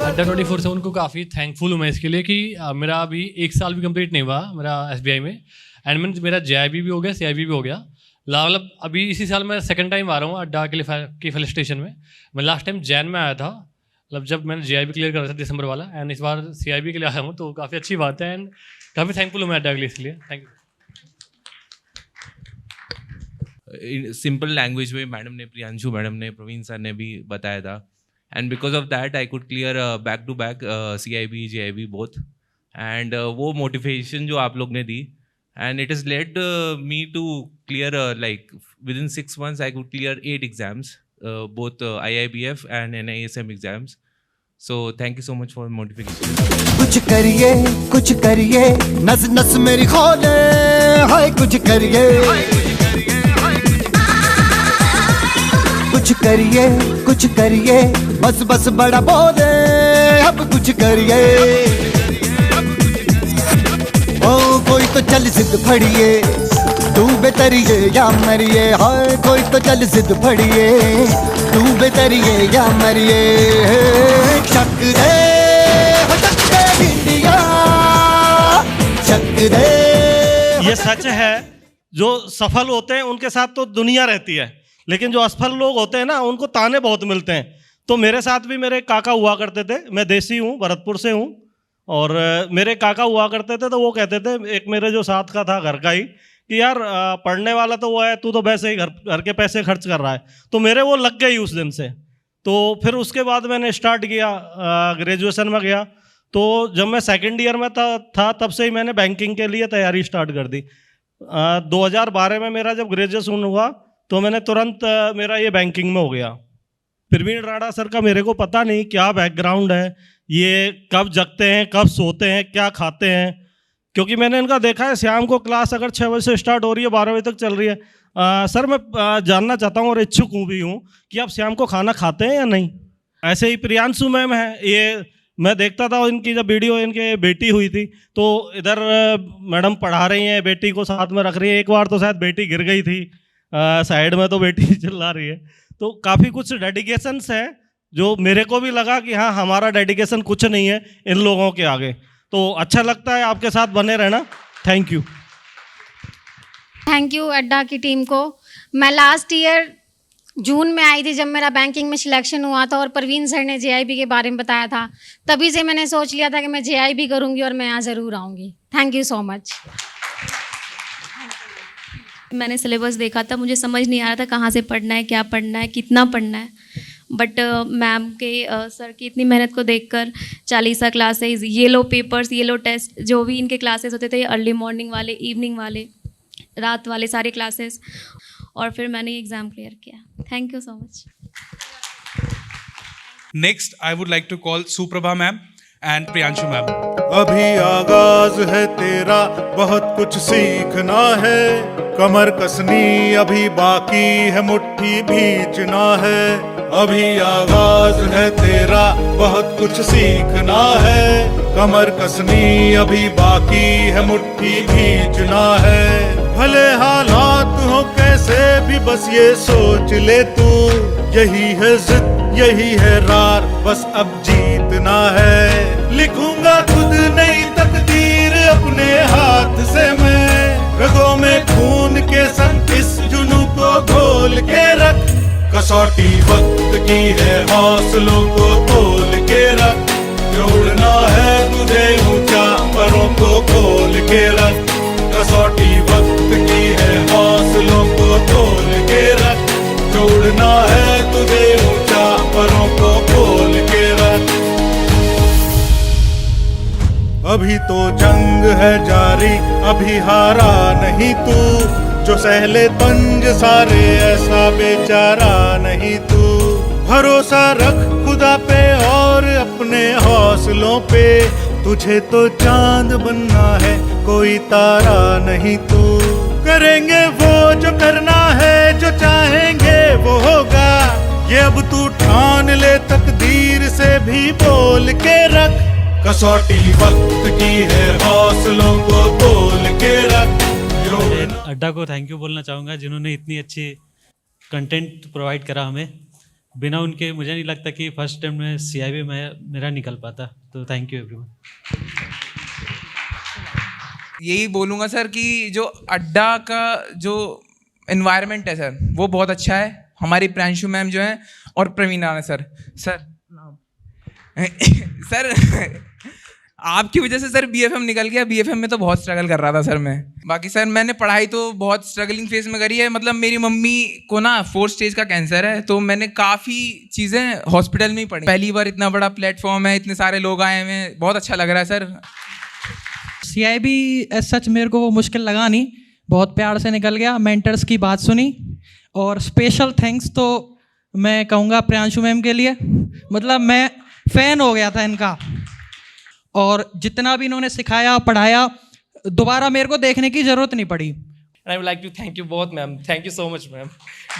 अड्डा 24/7 को काफ़ी थैंकफुल हूँ मैं इसके लिए कि मेरा अभी 1 साल भी कंप्लीट नहीं हुआ मेरा SBI में एंड मेरा JIB भी हो गया CIB भी हो गया. मतलब अभी इसी साल मैं सेकंड टाइम आ रहा हूँ अड्डा के फल स्टेशन में. मैं लास्ट टाइम जैन में आया था मतलब जब मैंने JIB क्लियर करा था दिसंबर वाला एंड इस बार CIB के लिए आया हूँ तो काफ़ी अच्छी बात है एंड काफ़ी थैंकफुल हूँ मैं अड्डा के लिए इसलिए. Thank you. सिंपल लैंग्वेज में मैडम ने प्रियांशु मैडम ने प्रवीण सर ने भी बताया था and because of that I could clear back to back CIB JIB both and वो मोटिवेशन जो आप लोग ने दी and it is led me to clear like within 6 months I could clear 8 exams both IIBF and NISM exams. So thank you so much for motivation. कुछ करिए नस नस मेरी खोले हाय कुछ करिए कुछ करिए बस बड़ा बोले अब कुछ करिए, ओ कोई तो चल जिद फड़िए, तू बेतरिए या मरिए, हाय कोई तो चल जिद फड़िए, तू बेतरिए या मरिए। शक दे इंडिया, शक दे। ये सच है, जो सफल होते हैं उनके साथ तो दुनिया रहती है, लेकिन जो असफल लोग होते हैं ना उनको ताने बहुत मिलते हैं। तो मेरे साथ भी मेरे काका हुआ करते थे, मैं देसी हूँ, भरतपुर से हूँ, और मेरे काका हुआ करते थे, तो वो कहते थे, एक मेरे जो साथ का था घर का ही, कि यार पढ़ने वाला तो वो है, तू तो वैसे ही घर के पैसे खर्च कर रहा है। तो मेरे वो लग गई उस दिन से। तो फिर उसके बाद मैंने स्टार्ट किया, ग्रेजुएशन में गया, तो जब मैं सेकंड ईयर में था तब से ही मैंने बैंकिंग के लिए तैयारी स्टार्ट कर दी। 2012 में मेरा जब ग्रेजुएशन हुआ तो मैंने तुरंत मेरा ये बैंकिंग में हो गया। प्रवीण राणा सर का मेरे को पता नहीं क्या बैकग्राउंड है, ये कब जगते हैं, कब सोते हैं, क्या खाते हैं, क्योंकि मैंने इनका देखा है शाम को क्लास अगर 6 बजे से स्टार्ट हो रही है 12 बजे तक चल रही है। सर मैं जानना चाहता हूँ और इच्छुक हूँ भी हूँ कि आप शाम को खाना खाते हैं या नहीं। ऐसे ही प्रियांशु मैम है, ये मैं देखता था इनकी जब वीडियो इनके बेटी हुई थी, तो इधर मैडम पढ़ा रही हैं, बेटी को साथ में रख रही है। एक बार तो शायद बेटी गिर गई थी साइड में, तो बेटी चिल्ला रही है। तो काफ़ी कुछ डेडिकेशंस है जो मेरे को भी लगा कि हाँ हमारा डेडिकेशन कुछ नहीं है इन लोगों के आगे। तो अच्छा लगता है आपके साथ बने रहना। Thank you. थैंक यू अड्डा की टीम को। मैं लास्ट ईयर जून में आई थी जब मेरा बैंकिंग में सिलेक्शन हुआ था, और प्रवीण सर ने JIB के बारे में बताया था, तभी से मैंने सोच लिया था कि मैं JIB करूँगी और मैं यहाँ ज़रूर आऊँगी। Thank you so much. मैंने सिलेबस देखा था, मुझे समझ नहीं आ रहा था कहाँ से पढ़ना है, क्या पढ़ना है, कितना पढ़ना है, बट मैम के सर की इतनी मेहनत को देखकर 40 classes, yellow papers, yellow test, जो भी इनके क्लासेस होते थे, अर्ली मॉर्निंग वाले, इवनिंग वाले, रात वाले सारे क्लासेस, और फिर मैंने एग्ज़ाम क्लियर किया। Thank you so much. Next I would like to call Suprabha ma'am and Priyanshu ma'am. अभी आगाज है तेरा, बहुत कुछ सीखना है, कमर कसनी अभी बाकी है, मुट्ठी भींचना है। अभी आगाज है तेरा, बहुत कुछ सीखना है, कमर कसनी अभी बाकी है, मुट्ठी भींचना है। भले हालात हो कैसे भी बस ये सोच ले तू, यही है जिद, यही है रार, बस अब जीतना है। लिखूंगा खुद नई तकदीर अपने हाथ से मैं, रगों में खून के संग इस जुनू को घोल के रख। कसौटी वक्त की है, हौसलों को तोल के रख, जोड़ना है तुझे ऊंचा, परों को खोल के रख। कसौटी वक्त की है, हौसलों को तोल के रख, जोड़ना है तुझे ऊंचा, परों को खोल के रख। अभी तो जंग है जारी, अभी हारा नहीं तू, जो सहले तंज सारे ऐसा बेचारा नहीं तू। भरोसा रख खुदा पे और अपने हौसलों पे, तुझे तो चांद बनना है, कोई तारा नहीं तू। करेंगे वो जो करना है, जो चाहेंगे वो होगा, ये अब तू ठान ले, तकदीर से भी बोल के रख। कसौटी वक्त की है, हौसलों को तोल के रख। अड्डा को थैंक यू बोलना चाहूँगा, जिन्होंने इतनी अच्छी कंटेंट प्रोवाइड करा हमें। बिना उनके मुझे नहीं लगता कि फर्स्ट टाइम में CIB में मेरा निकल पाता। तो थैंक यू एवरीवन। यही बोलूँगा सर कि जो अड्डा का जो एनवायरनमेंट है सर, वो बहुत अच्छा है। हमारी प्रियांशु मैम जो हैं और प्रवीण राणा सर सर आपकी वजह से सर BFM निकल गया। BFM में तो बहुत स्ट्रगल कर रहा था सर मैं। बाकी सर मैंने पढ़ाई तो बहुत स्ट्रगलिंग फेज में करी है। मतलब मेरी मम्मी को ना 4th स्टेज का कैंसर है, तो मैंने काफ़ी चीज़ें हॉस्पिटल में ही पढ़ी। पहली बार इतना बड़ा प्लेटफॉर्म है, इतने सारे लोग आए हैं, बहुत अच्छा लग रहा है सर। CIB एज सच मेरे को वो मुश्किल लगा नहीं, बहुत प्यार से निकल गया। मेंटर्स की बात सुनी, और स्पेशल थैंक्स तो मैं कहूँगा प्रियांशु मैम के लिए। मतलब मैं फ़ैन हो गया था इनका, और जितना भी इन्होंने सिखाया पढ़ाया, दोबारा मेरे को देखने की ज़रूरत नहीं पड़ी। And I would like to thank you बहुत ma'am, thank you so much ma'am.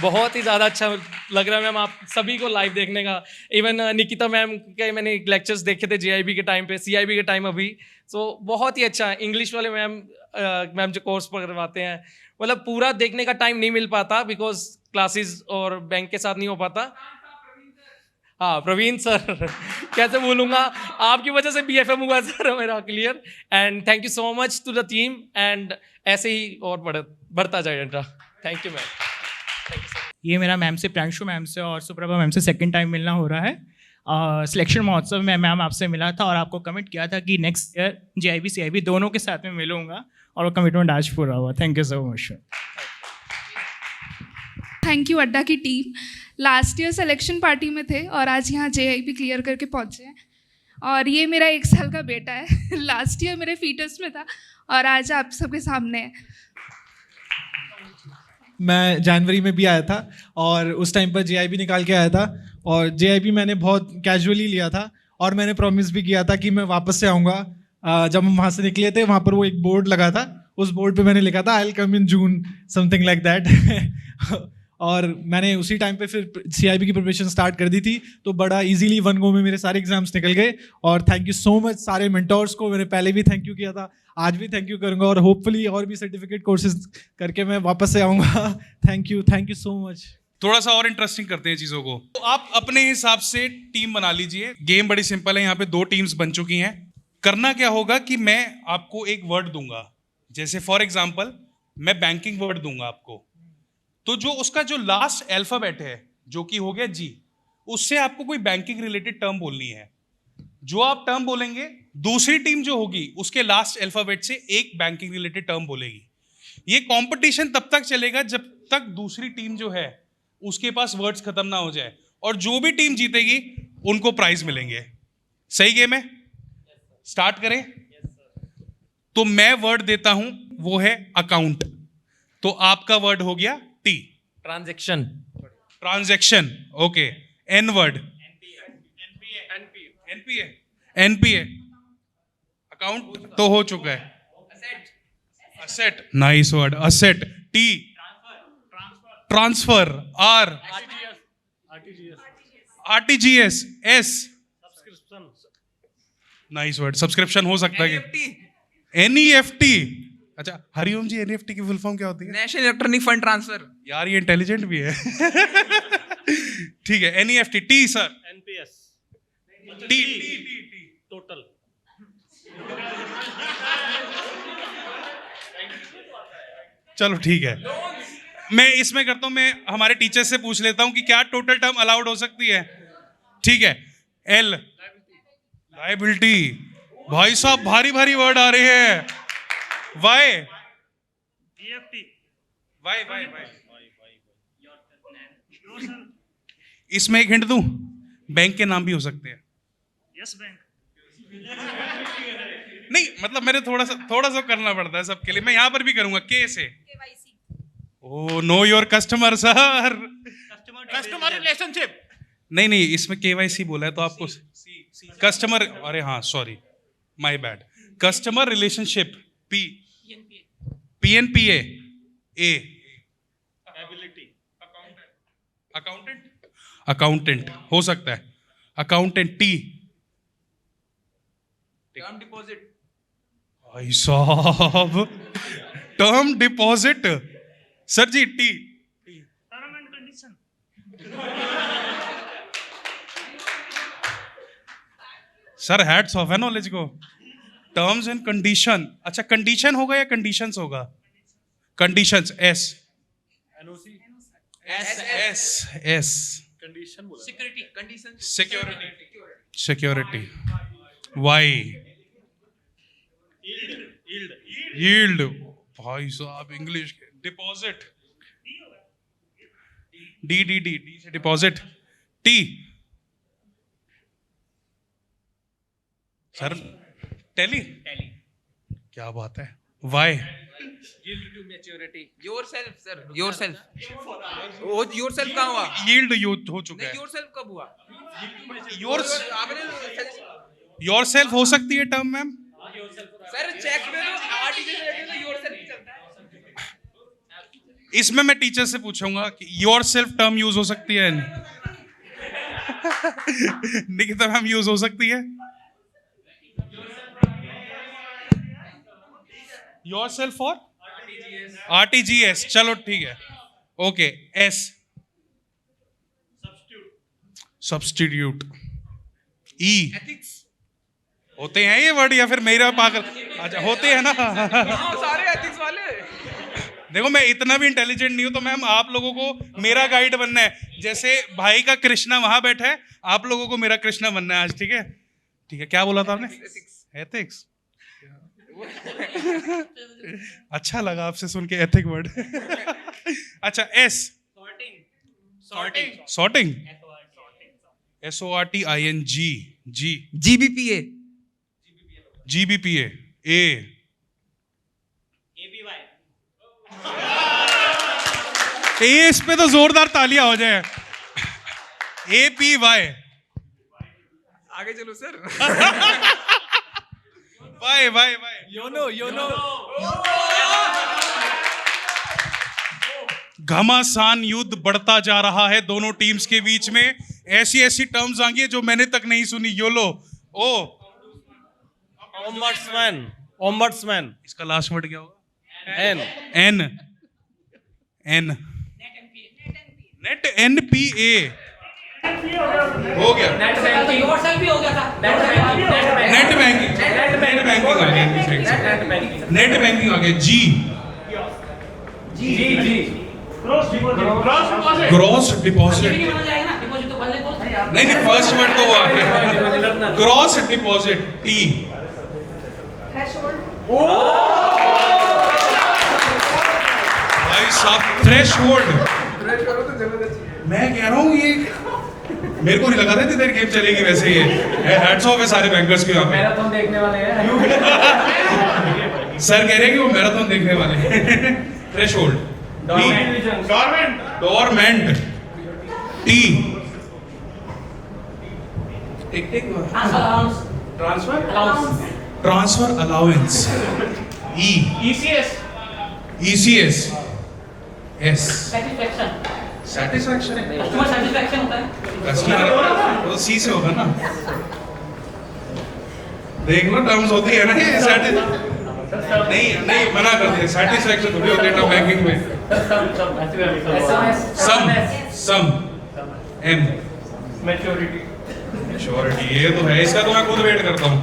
बहुत ही ज़्यादा अच्छा लग रहा है मैम आप सभी को लाइव देखने का। इवन निकिता मैम के मैंने लेक्चर्स देखे थे JIB के टाइम पे, CIB के टाइम अभी, सो बहुत ही अच्छा है। इंग्लिश वाले मैम जो कोर्स करवाते हैं, मतलब पूरा देखने का टाइम नहीं मिल पाता बिकॉज क्लासेस और बैंक के साथ नहीं हो पाता। हाँ प्रवीण सर कैसे भूलूंगा, आपकी वजह से BFM हुआ सर मेरा clear. And thank you so much to the team, and ऐसे ही और बढ़ता जाएगा। Thank you ma'am. ये मेरा मैम से, प्रांशु मैम से और सुप्रभा मैम से सेकंड टाइम मिलना हो रहा है। सिलेक्शन महोत्सव में मैम आपसे मिला था और आपको कमिट किया था कि नेक्स्ट ईयर JIB CIB दोनों के साथ में मिलूंगा, और वो कमिटमेंट आज पूरा हुआ। Thank you so much. Thank you अड्डा की team. Last year selection party में थे और आज यहाँ JIB क्लियर करके पहुँचे हैं, और ये मेरा 1 साल का बेटा है। लास्ट ईयर मेरे फीटस में था और आज आप सबके सामने है। मैं जनवरी में भी आया था और उस टाइम पर JIB निकाल के आया था, और JIB मैंने बहुत कैजुअली लिया था और मैंने प्रॉमिस भी किया था कि मैं वापस से आऊँगा। जब हम वहाँ से निकले थे वहाँ पर वो एक बोर्ड लगा था, उस बोर्ड पे मैंने लिखा था I will come in June, something like that. और मैंने उसी टाइम पे फिर CIB की प्रिपरेशन स्टार्ट कर दी थी, तो बड़ा इजीली 1 गो में मेरे सारे एग्जाम्स निकल गए। और थैंक यू सो मच सारे मेंटोर्स को, मैंने पहले भी थैंक यू किया था, आज भी थैंक यू करूँगा, और होपफुली और भी सर्टिफिकेट कोर्सेज करके मैं वापस से आऊँगा। Thank you so much. थोड़ा सा और इंटरेस्टिंग करते हैं चीज़ों को। तो आप अपने हिसाब से टीम बना लीजिए। गेम बड़ी सिंपल है, यहाँ पे 2 टीम्स बन चुकी हैं। करना क्या होगा कि मैं आपको एक वर्ड दूंगा, जैसे फॉर एग्जाम्पल मैं बैंकिंग वर्ड दूंगा आपको, तो जो उसका जो लास्ट अल्फाबेट है जो कि हो गया G, उससे आपको कोई बैंकिंग रिलेटेड टर्म बोलनी है। जो आप टर्म बोलेंगे, दूसरी टीम जो होगी उसके लास्ट अल्फाबेट से एक बैंकिंग रिलेटेड टर्म बोलेगी। ये कंपटीशन तब तक चलेगा जब तक दूसरी टीम जो है उसके पास वर्ड्स खत्म ना हो जाए, और जो भी टीम जीतेगी उनको प्राइज मिलेंगे। सही गेम है? स्टार्ट करें? तो मैं वर्ड देता हूं, वो है अकाउंट, तो आपका वर्ड हो गया T। Transaction, okay. N word NPA। Account तो हो चुका है। Asset, nice word, asset. T transfer, RTGS, S nice word, subscription हो सकता है कि NEFT। अच्छा हरिओम जी, NEFT की फुल फॉर्म क्या होती है? National electronic fund transfer. यार ये इंटेलिजेंट भी है। ठीक है, NEFT। T sir? NPS। T total. चलो ठीक है, मैं इसमें करता हूं, मैं हमारे टीचर से पूछ लेता हूं कि क्या टोटल टर्म अलाउड हो सकती है। ठीक है। L liability. भाई साहब भारी भारी वर्ड आ रहे हैं। Y इसमें एक हिंट दूं, बैंक के नाम भी हो सकते हैं। Yes bank. नहीं मतलब मेरे थोड़ा सा करना पड़ता है सबके लिए। मैं यहां पर भी करूंगा K से। Oh know your customer sir. Customer relationship. नहीं इसमें KYC बोला है तो आपको कस्टमर, अरे हाँ sorry my bad, customer relationship P। PNPA A। Accountant हो सकता है। Accountant T। Term deposit. भाई साहब term deposit sir ji T। Term and condition. Sir hats off है नॉलेज को। Terms and condition. अच्छा कंडीशन होगा या कंडीशंस होगा? Conditions S। कंडीशन बोला। Security, condition. Security Y। Yield. भाई साहब इंग्लिश के। डिपॉजिट D से डिपॉजिट। T sir Tally. क्या बात है। Y Yield to maturity. Yourself sir, yourself. वो yourself कहाँ हुआ? यील्ड हो चुका है। yourself कब हुआ? योरसेल्फ हो सकती है टर्म मैम। सर चेक में तो आर्टिकल तो yourself ही चलता है। इसमें मैं टीचर से पूछूंगा कि योर सेल्फ टर्म यूज हो सकती है नहीं? निकिता मैम यूज हो सकती है? योर सेल्फ फॉर RTGS, चलो ठीक है, ओके। S substitute. E होते हैं ये वर्ड या फिर मेरा पागल? अच्छा होते हैं ना। सारे एथिक्स वाले। देखो मैं इतना भी इंटेलिजेंट नहीं हूं, तो मैम आप लोगों को मेरा गाइड बनना है। जैसे भाई का कृष्णा वहां बैठा है, आप लोगों को मेरा कृष्णा बनना है आज, ठीक है? ठीक है, क्या बोला था आपने? एथिक्स। अच्छा लगा आपसे सुन के एथिक वर्ड। अच्छा S sorting. SORTING। G GBPA। A इस पे तो जोरदार तालियां हो जाए। APY। आगे चलो सर। Y YONO. घमासान युद्ध बढ़ता जा रहा है दोनों टीम्स के बीच में। ऐसी टर्म्स आ गई जो मैंने तक नहीं सुनी। योलो। ओ ओम्बड्समैन। इसका लास्ट वर्ड क्या होगा? N नेट NPA हो गया। नेट बैंकिंग आ गया। Gross deposit. नहीं फर्स्ट वर्ड तो वो आ गया। Gross deposit. T भाई साहब थ्रेशोल्ड। मैं कह रहा हूँ ये मेरे को नहीं लगा था इतनी देर गेम चलेगी। वैसे ये हैट्स ऑफ है सारे बैंकर्स के यहाँ पे। मैराथन देखने वाले हैं। सर कह रहे हैं कि वो मैराथन देखने वाले हैं। Threshold. Dormant. T transfer allowance. ECS। S satisfaction. Customer वो C से होगा ना। देख लो टर्म्स होती है ना ये। नहीं मना करते हैं। सैटिस्फैक्शन थोड़ी होती है टर्म बैंकिंग में। सम M मैच्योरिटी। ये तो है, इसका तो मैं खुद वेट करता हूँ।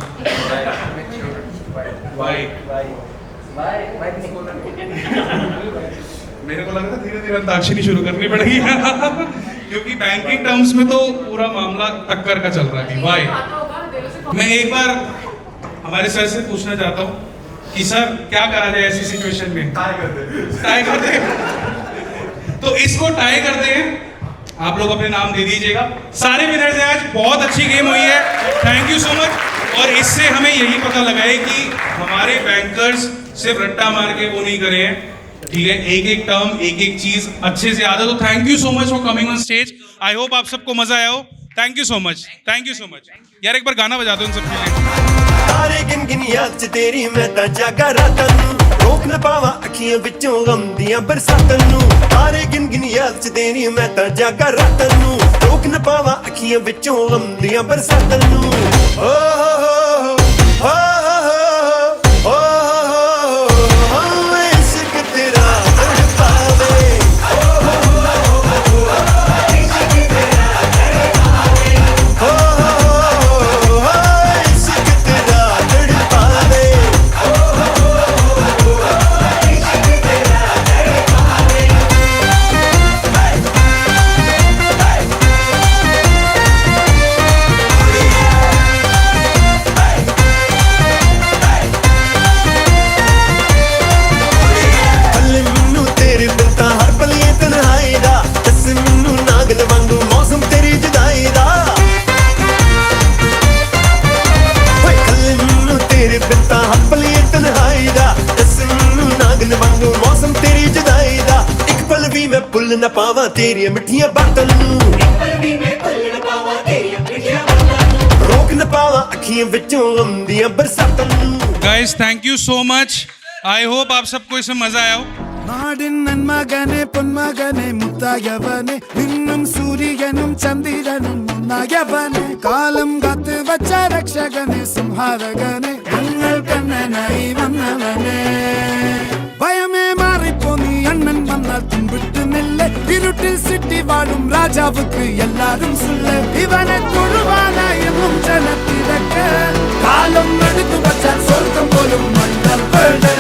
मेरे को लगा था धीरे धीरे अंताक्षरी शुरू करनी पड़ेगी। क्योंकि बैंकिंग टर्म्स में तो पूरा मामला टक्कर का चल रहा है। वाई। मैं एक बार हमारे सर से पूछना चाहता हूँ कि सर क्या करा जाए ऐसी सिचुएशन में? टाई करते हैं। तो इसको टाई करते हैं। आप लोग अपने नाम दे दीजिएगा। सारे विनर्स हैं आज। बहुत अच्छी गेम हुई है, थैंक यू सो मच। और इससे हमें यही पता लगा है कि हमारे बैंकर्स सिर्फ रट्टा मार के वो नहीं करे हैं, ठीक है? एक टर्म एक चीज अच्छे से याद है। तो thank you so much for coming on stage. I hope आप सबको मजा आया हो। Thank you so much. यार एक बार गाना बजा दो इन सबके लिए। तारे गिन गिन याद च तेरी मैं तां जागा रातां नूं, रोक न पावा अखियां विचों गम दियां बरसातां नूं। तारे गिन गिन याद च तेरी मैं तां जागा रातां नूं, रोक न पावा अखियां विचों गम दियां बरसातां नूं। ओ हो इश्क तेरा तड़पावे। न पावा तेरी मिठियां बातों नूं, रोक न पावा अखियां विचों गम दियां बरसातां नूं। Guys thank you so much. I hope आप सबको इसमें मजा आया हो। നാടിൻ നന്മകനെ പൊന്മകനെ മുത്തായവനെ നിന്നും സൂര്യനും ചന്ദ്രനും ഒന്നായവനെ കാലം കാത്ത് വച്ച രക്ഷകനെ സംഹാരകനെ ഞങ്ങൾ കണ്ണനായി വന്നവനെ ഭയമേ മാറിപ്പോ നീ അണ്ണൻ വന്നാൽ തുമ്പിട്ട് നെല്ല് ഇരുട്ടിൽ സിറ്റി വാഴും രാജാവുക്ക് എല്ലാരും സുല്ല് ഇവനെ തൊഴുവാനായും ജനത്തിരക്ക് കാലം എടുത്തു വച്ചാൽ സ്വർഗം പോലും മണ്ണപ്പേട്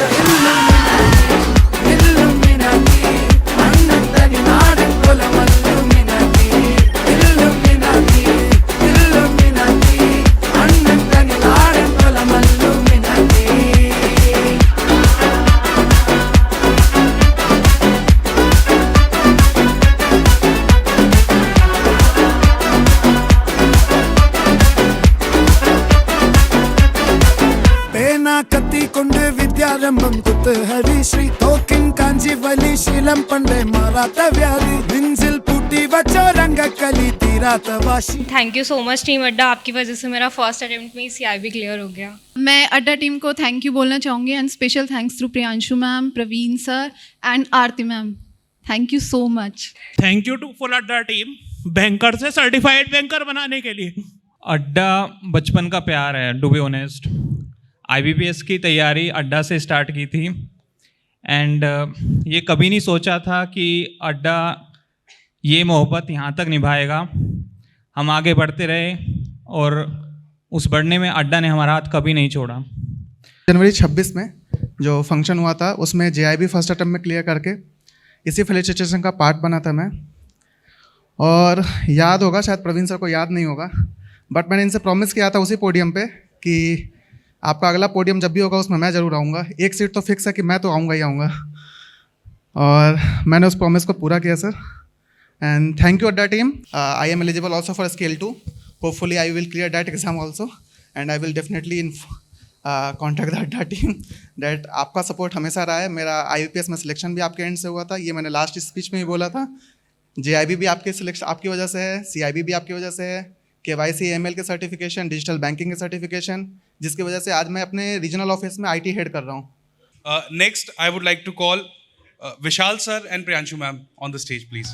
കത്തിക്കൊണ്ട് വിദ്യാരംഭം കുത്ത് ഹരിശ്രീ തോക്കിൻ കാഞ്ചി വലി ശീലം പണ്ടേ മാറാത്ത വ്യാധി നെഞ്ചിൽ പൂട്ടി വച്ചോ രംഗക്കലി തീരാത്ത വാശി thank you so much team अड्डा, आपकी वजह से मेरा फर्स्ट अटेम्प्ट में CIB क्लियर हो गया। मैं अड्डा टीम को थैंक यू बोलना चाहूँगी and special thanks to Priyanshu ma'am, Praveen sir and Aarti ma'am. Thank you so much. Thank you to full Adda team, banker से सर्टिफाइड बैंकर बनाने के लिए। अड्डा बचपन का प्यार है, टू बी ऑनेस्ट। IBPS की तैयारी अड्डा से स्टार्ट की थी एंड ये कभी नहीं सोचा था कि अड्डा ये मोहब्बत यहाँ तक निभाएगा। हम आगे बढ़ते रहे और उस बढ़ने में अड्डा ने हमारा हाथ कभी नहीं छोड़ा। जनवरी 26 में जो फंक्शन हुआ था उसमें JIB फर्स्ट अटेम्प्ट में क्लियर करके इसी फेलिसिटेशन का पार्ट बना था मैं। और याद होगा, शायद प्रवीण सर को याद नहीं होगा, बट मैंने इनसे प्रॉमिस किया था उसी पोडियम पे कि आपका अगला पोडियम जब भी होगा उसमें मैं ज़रूर आऊँगा। एक सीट तो फिक्स है कि मैं तो आऊँगा ही आऊँगा, और मैंने उस प्रॉमिस को पूरा किया सर। एंड थैंक यू अड्डा team. I am eligible also for scale 2। Hopefully I will clear that exam also and I will definitely contact the अड्डा टीम दैट आपका सपोर्ट हमेशा रहा है। मेरा IBPS में सिलेक्शन भी आपके एंड से हुआ था, ये मैंने लास्ट स्पीच में ही बोला था। JIB भी आपके सिलेक्शन आपकी वजह से है, CIB भी आपकी वजह से है, KYC AML के सर्टिफिकेशन, डिजिटल बैंकिंग के सर्टिफिकेशन, जिसकी वजह से आज मैं अपने रीजनल ऑफिस में IT हेड कर रहा हूँ। Next, I would like to call Vishal sir and Priyanshu ma'am on the stage, please.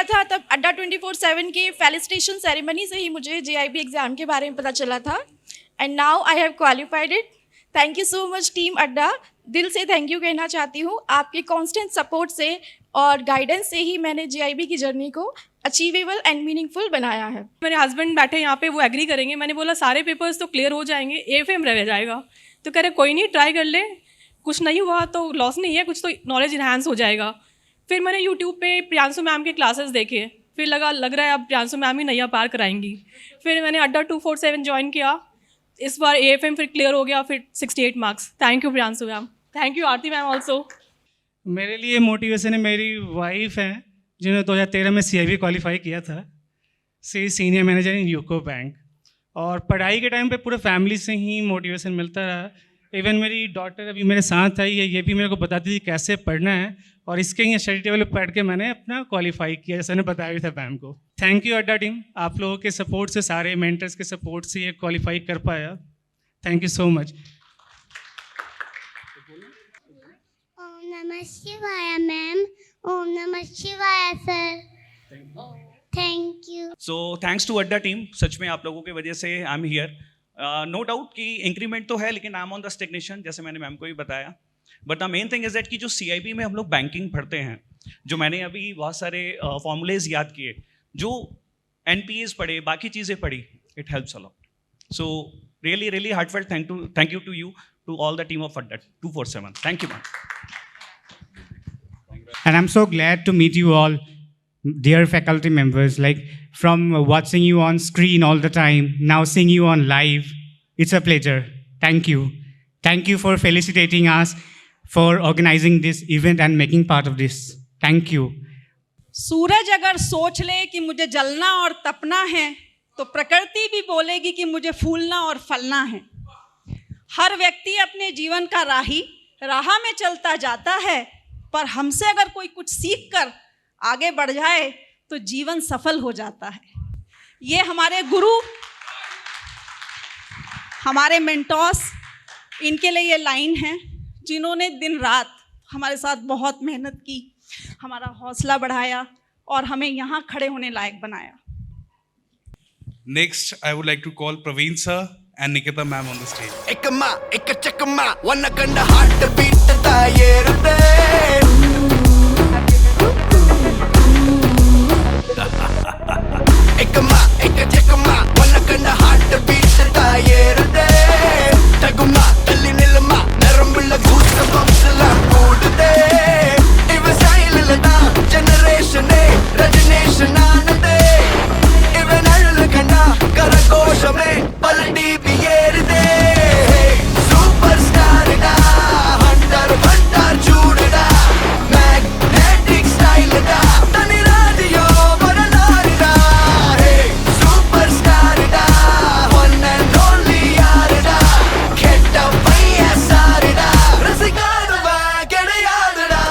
था तब अड्डा 24/7 के फेलिसिटेशन सेरेमनी से ही मुझे JIB एग्ज़ाम के बारे में पता चला था and now I have qualified it. Thank you so much team अड्डा, दिल से थैंक यू कहना चाहती हूँ। आपके कांस्टेंट सपोर्ट से और गाइडेंस से ही मैंने JIB की जर्नी को अचीवेबल एंड मीनिंगफुल बनाया है। मेरे हस्बैंड बैठे यहाँ पे, वो एग्री करेंगे। मैंने बोला सारे पेपर्स तो क्लियर हो जाएंगे, AFM रह जाएगा। तो कह रहे कोई नहीं, ट्राई कर ले, कुछ नहीं हुआ तो लॉस नहीं है, कुछ तो नॉलेज इन्हांस हो जाएगा। फिर मैंने यूट्यूब पे प्रियांशु मैम के क्लासेस देखे, फिर लग रहा है अब प्रियांशु मैम ही नैया पार कराएंगी। फिर मैंने अड्डा 247 ज्वाइन किया, इस बार AFM फिर क्लियर हो गया, फिर 68 marks. Thank you Priyanshu ma'am, thank you Aarti ma'am also. मेरे लिए मोटिवेशन है मेरी वाइफ है, जिन्होंने 2013 में CIB क्वालिफाई किया था, सीनियर मैनेजर इन यूको बैंक। और पढ़ाई के टाइम पे पूरे फैमिली से ही मोटिवेशन मिलता रहा। इवन मेरी डॉटर अभी मेरे साथ आई है, ये भी मेरे को बताती थी कैसे पढ़ना है, और इसके ही स्टडी टेबल पर पढ़ के मैंने अपना क्वालिफाई किया, जैसे मैंने बताया भी था मैम को। थैंक यू अड्डा टीम, आप लोगों के सपोर्ट से, सारे मेंटर्स के सपोर्ट से ये क्वालिफाई कर पाया। Thank you so much. ओम नमः शिवाय मैम, ओम नमः शिवाय sir, thank you. So thanks to Adda team, सच में आप लोगों की वजह से I am here. No doubt कि इंक्रीमेंट तो है, लेकिन I am on the stagnation, जैसे मैंने मैम को भी बताया। But the main thing is that कि जो CIB में हम लोग बैंकिंग पढ़ते हैं, जो मैंने अभी बहुत सारे फॉर्मूलेज याद किए, जो NPAs पढ़े, बाकी चीज़ें पढ़ी, it helps a lot. So really really heartfelt thank you to you, to all the team of Adda 247. Thank you, ma'am. And I'm so glad to meet you all, dear faculty members. Like from watching you on screen all the time, now seeing you on live, it's a pleasure. Thank you. Thank you for felicitating us, for organizing this event and making part of this. Thank you. सूरज अगर सोच ले कि मुझे जलना और तपना है, तो प्रकृति भी बोलेगी कि मुझे फूलना और फलना है। हर व्यक्ति अपने जीवन का राह में चलता जाता है, पर हमसे अगर कोई कुछ सीख कर आगे बढ़ जाए तो जीवन सफल हो जाता है। ये हमारे गुरु, हमारे मेंटोर्स, इनके लिए ये लाइन है, जिन्होंने दिन रात हमारे साथ बहुत मेहनत की, हमारा हौसला बढ़ाया और हमें यहाँ खड़े होने लायक बनाया। Next, I would like to call Praveen sir and Nikita ma'am on the stage. Ekama, ekachakama, wanakanda heart beat tayerute. Ekama, ekachakama, wanakanda heart beat tayerute. Taguma, talli nilma, narambulla goosebumps la koodute. Iva style lada, generation A, regeneration aanade. Iva nalukanda, karakoshame, paldi biyeride. Superstar da, hunter chudada, magnetic style da, tani radio bananarida. Hey, superstar da, one and only yarda, khetta paiya sarida, rasikadava kediyadada.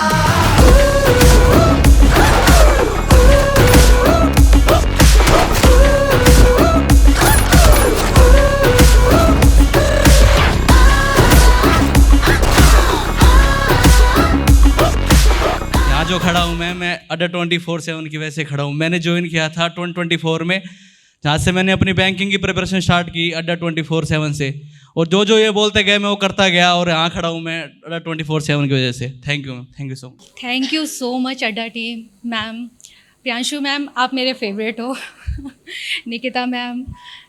यहाँ जो खड़ा हूँ मैं अड्डा 24/7 की वजह से खड़ा हूँ। मैंने ज्वाइन किया था 2024 में, जहाँ से मैंने अपनी बैंकिंग की प्रिपरेशन स्टार्ट की अड्डा 24/7 से, और जो ये बोलते गए मैं वो करता गया, और यहाँ खड़ा हूँ मैं अड्डा 24/7 की वजह से। Thank you so much. Thank you so much अड्डा टीम, मैम, प्रियांशु मैम, आप मेरे फेवरेट हो। निकिता मैम,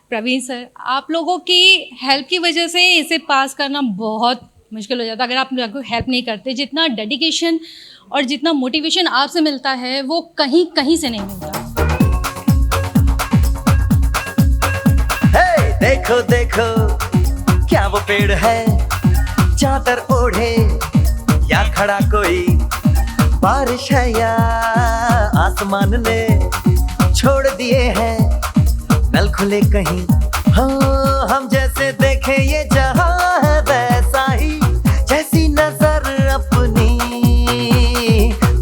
प्रवीण सर, आप लोगों की हेल्प की वजह से इसे पास करना बहुत मुश्किल हो जाता अगर आप लोगों को हेल्प नहीं करते। जितना डेडिकेशन और जितना मोटिवेशन आपसे मिलता है वो कहीं से नहीं मिलता। हे देखो देखो क्या वो पेड़ है, चादर ओढ़े या खड़ा कोई, बारिश है या आसमान ने छोड़ दिए हैं नल खुले कहीं। हाँ, हम जैसे देखें ये जहां है वैसा ही, जैसी नजर अपनी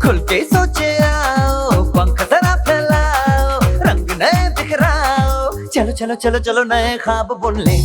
खुल के सोचे आओ, पंख जरा फैलाओ, रंग नए बिखराओ, चलो चलो चलो चलो नए ख्वाब बुन ले।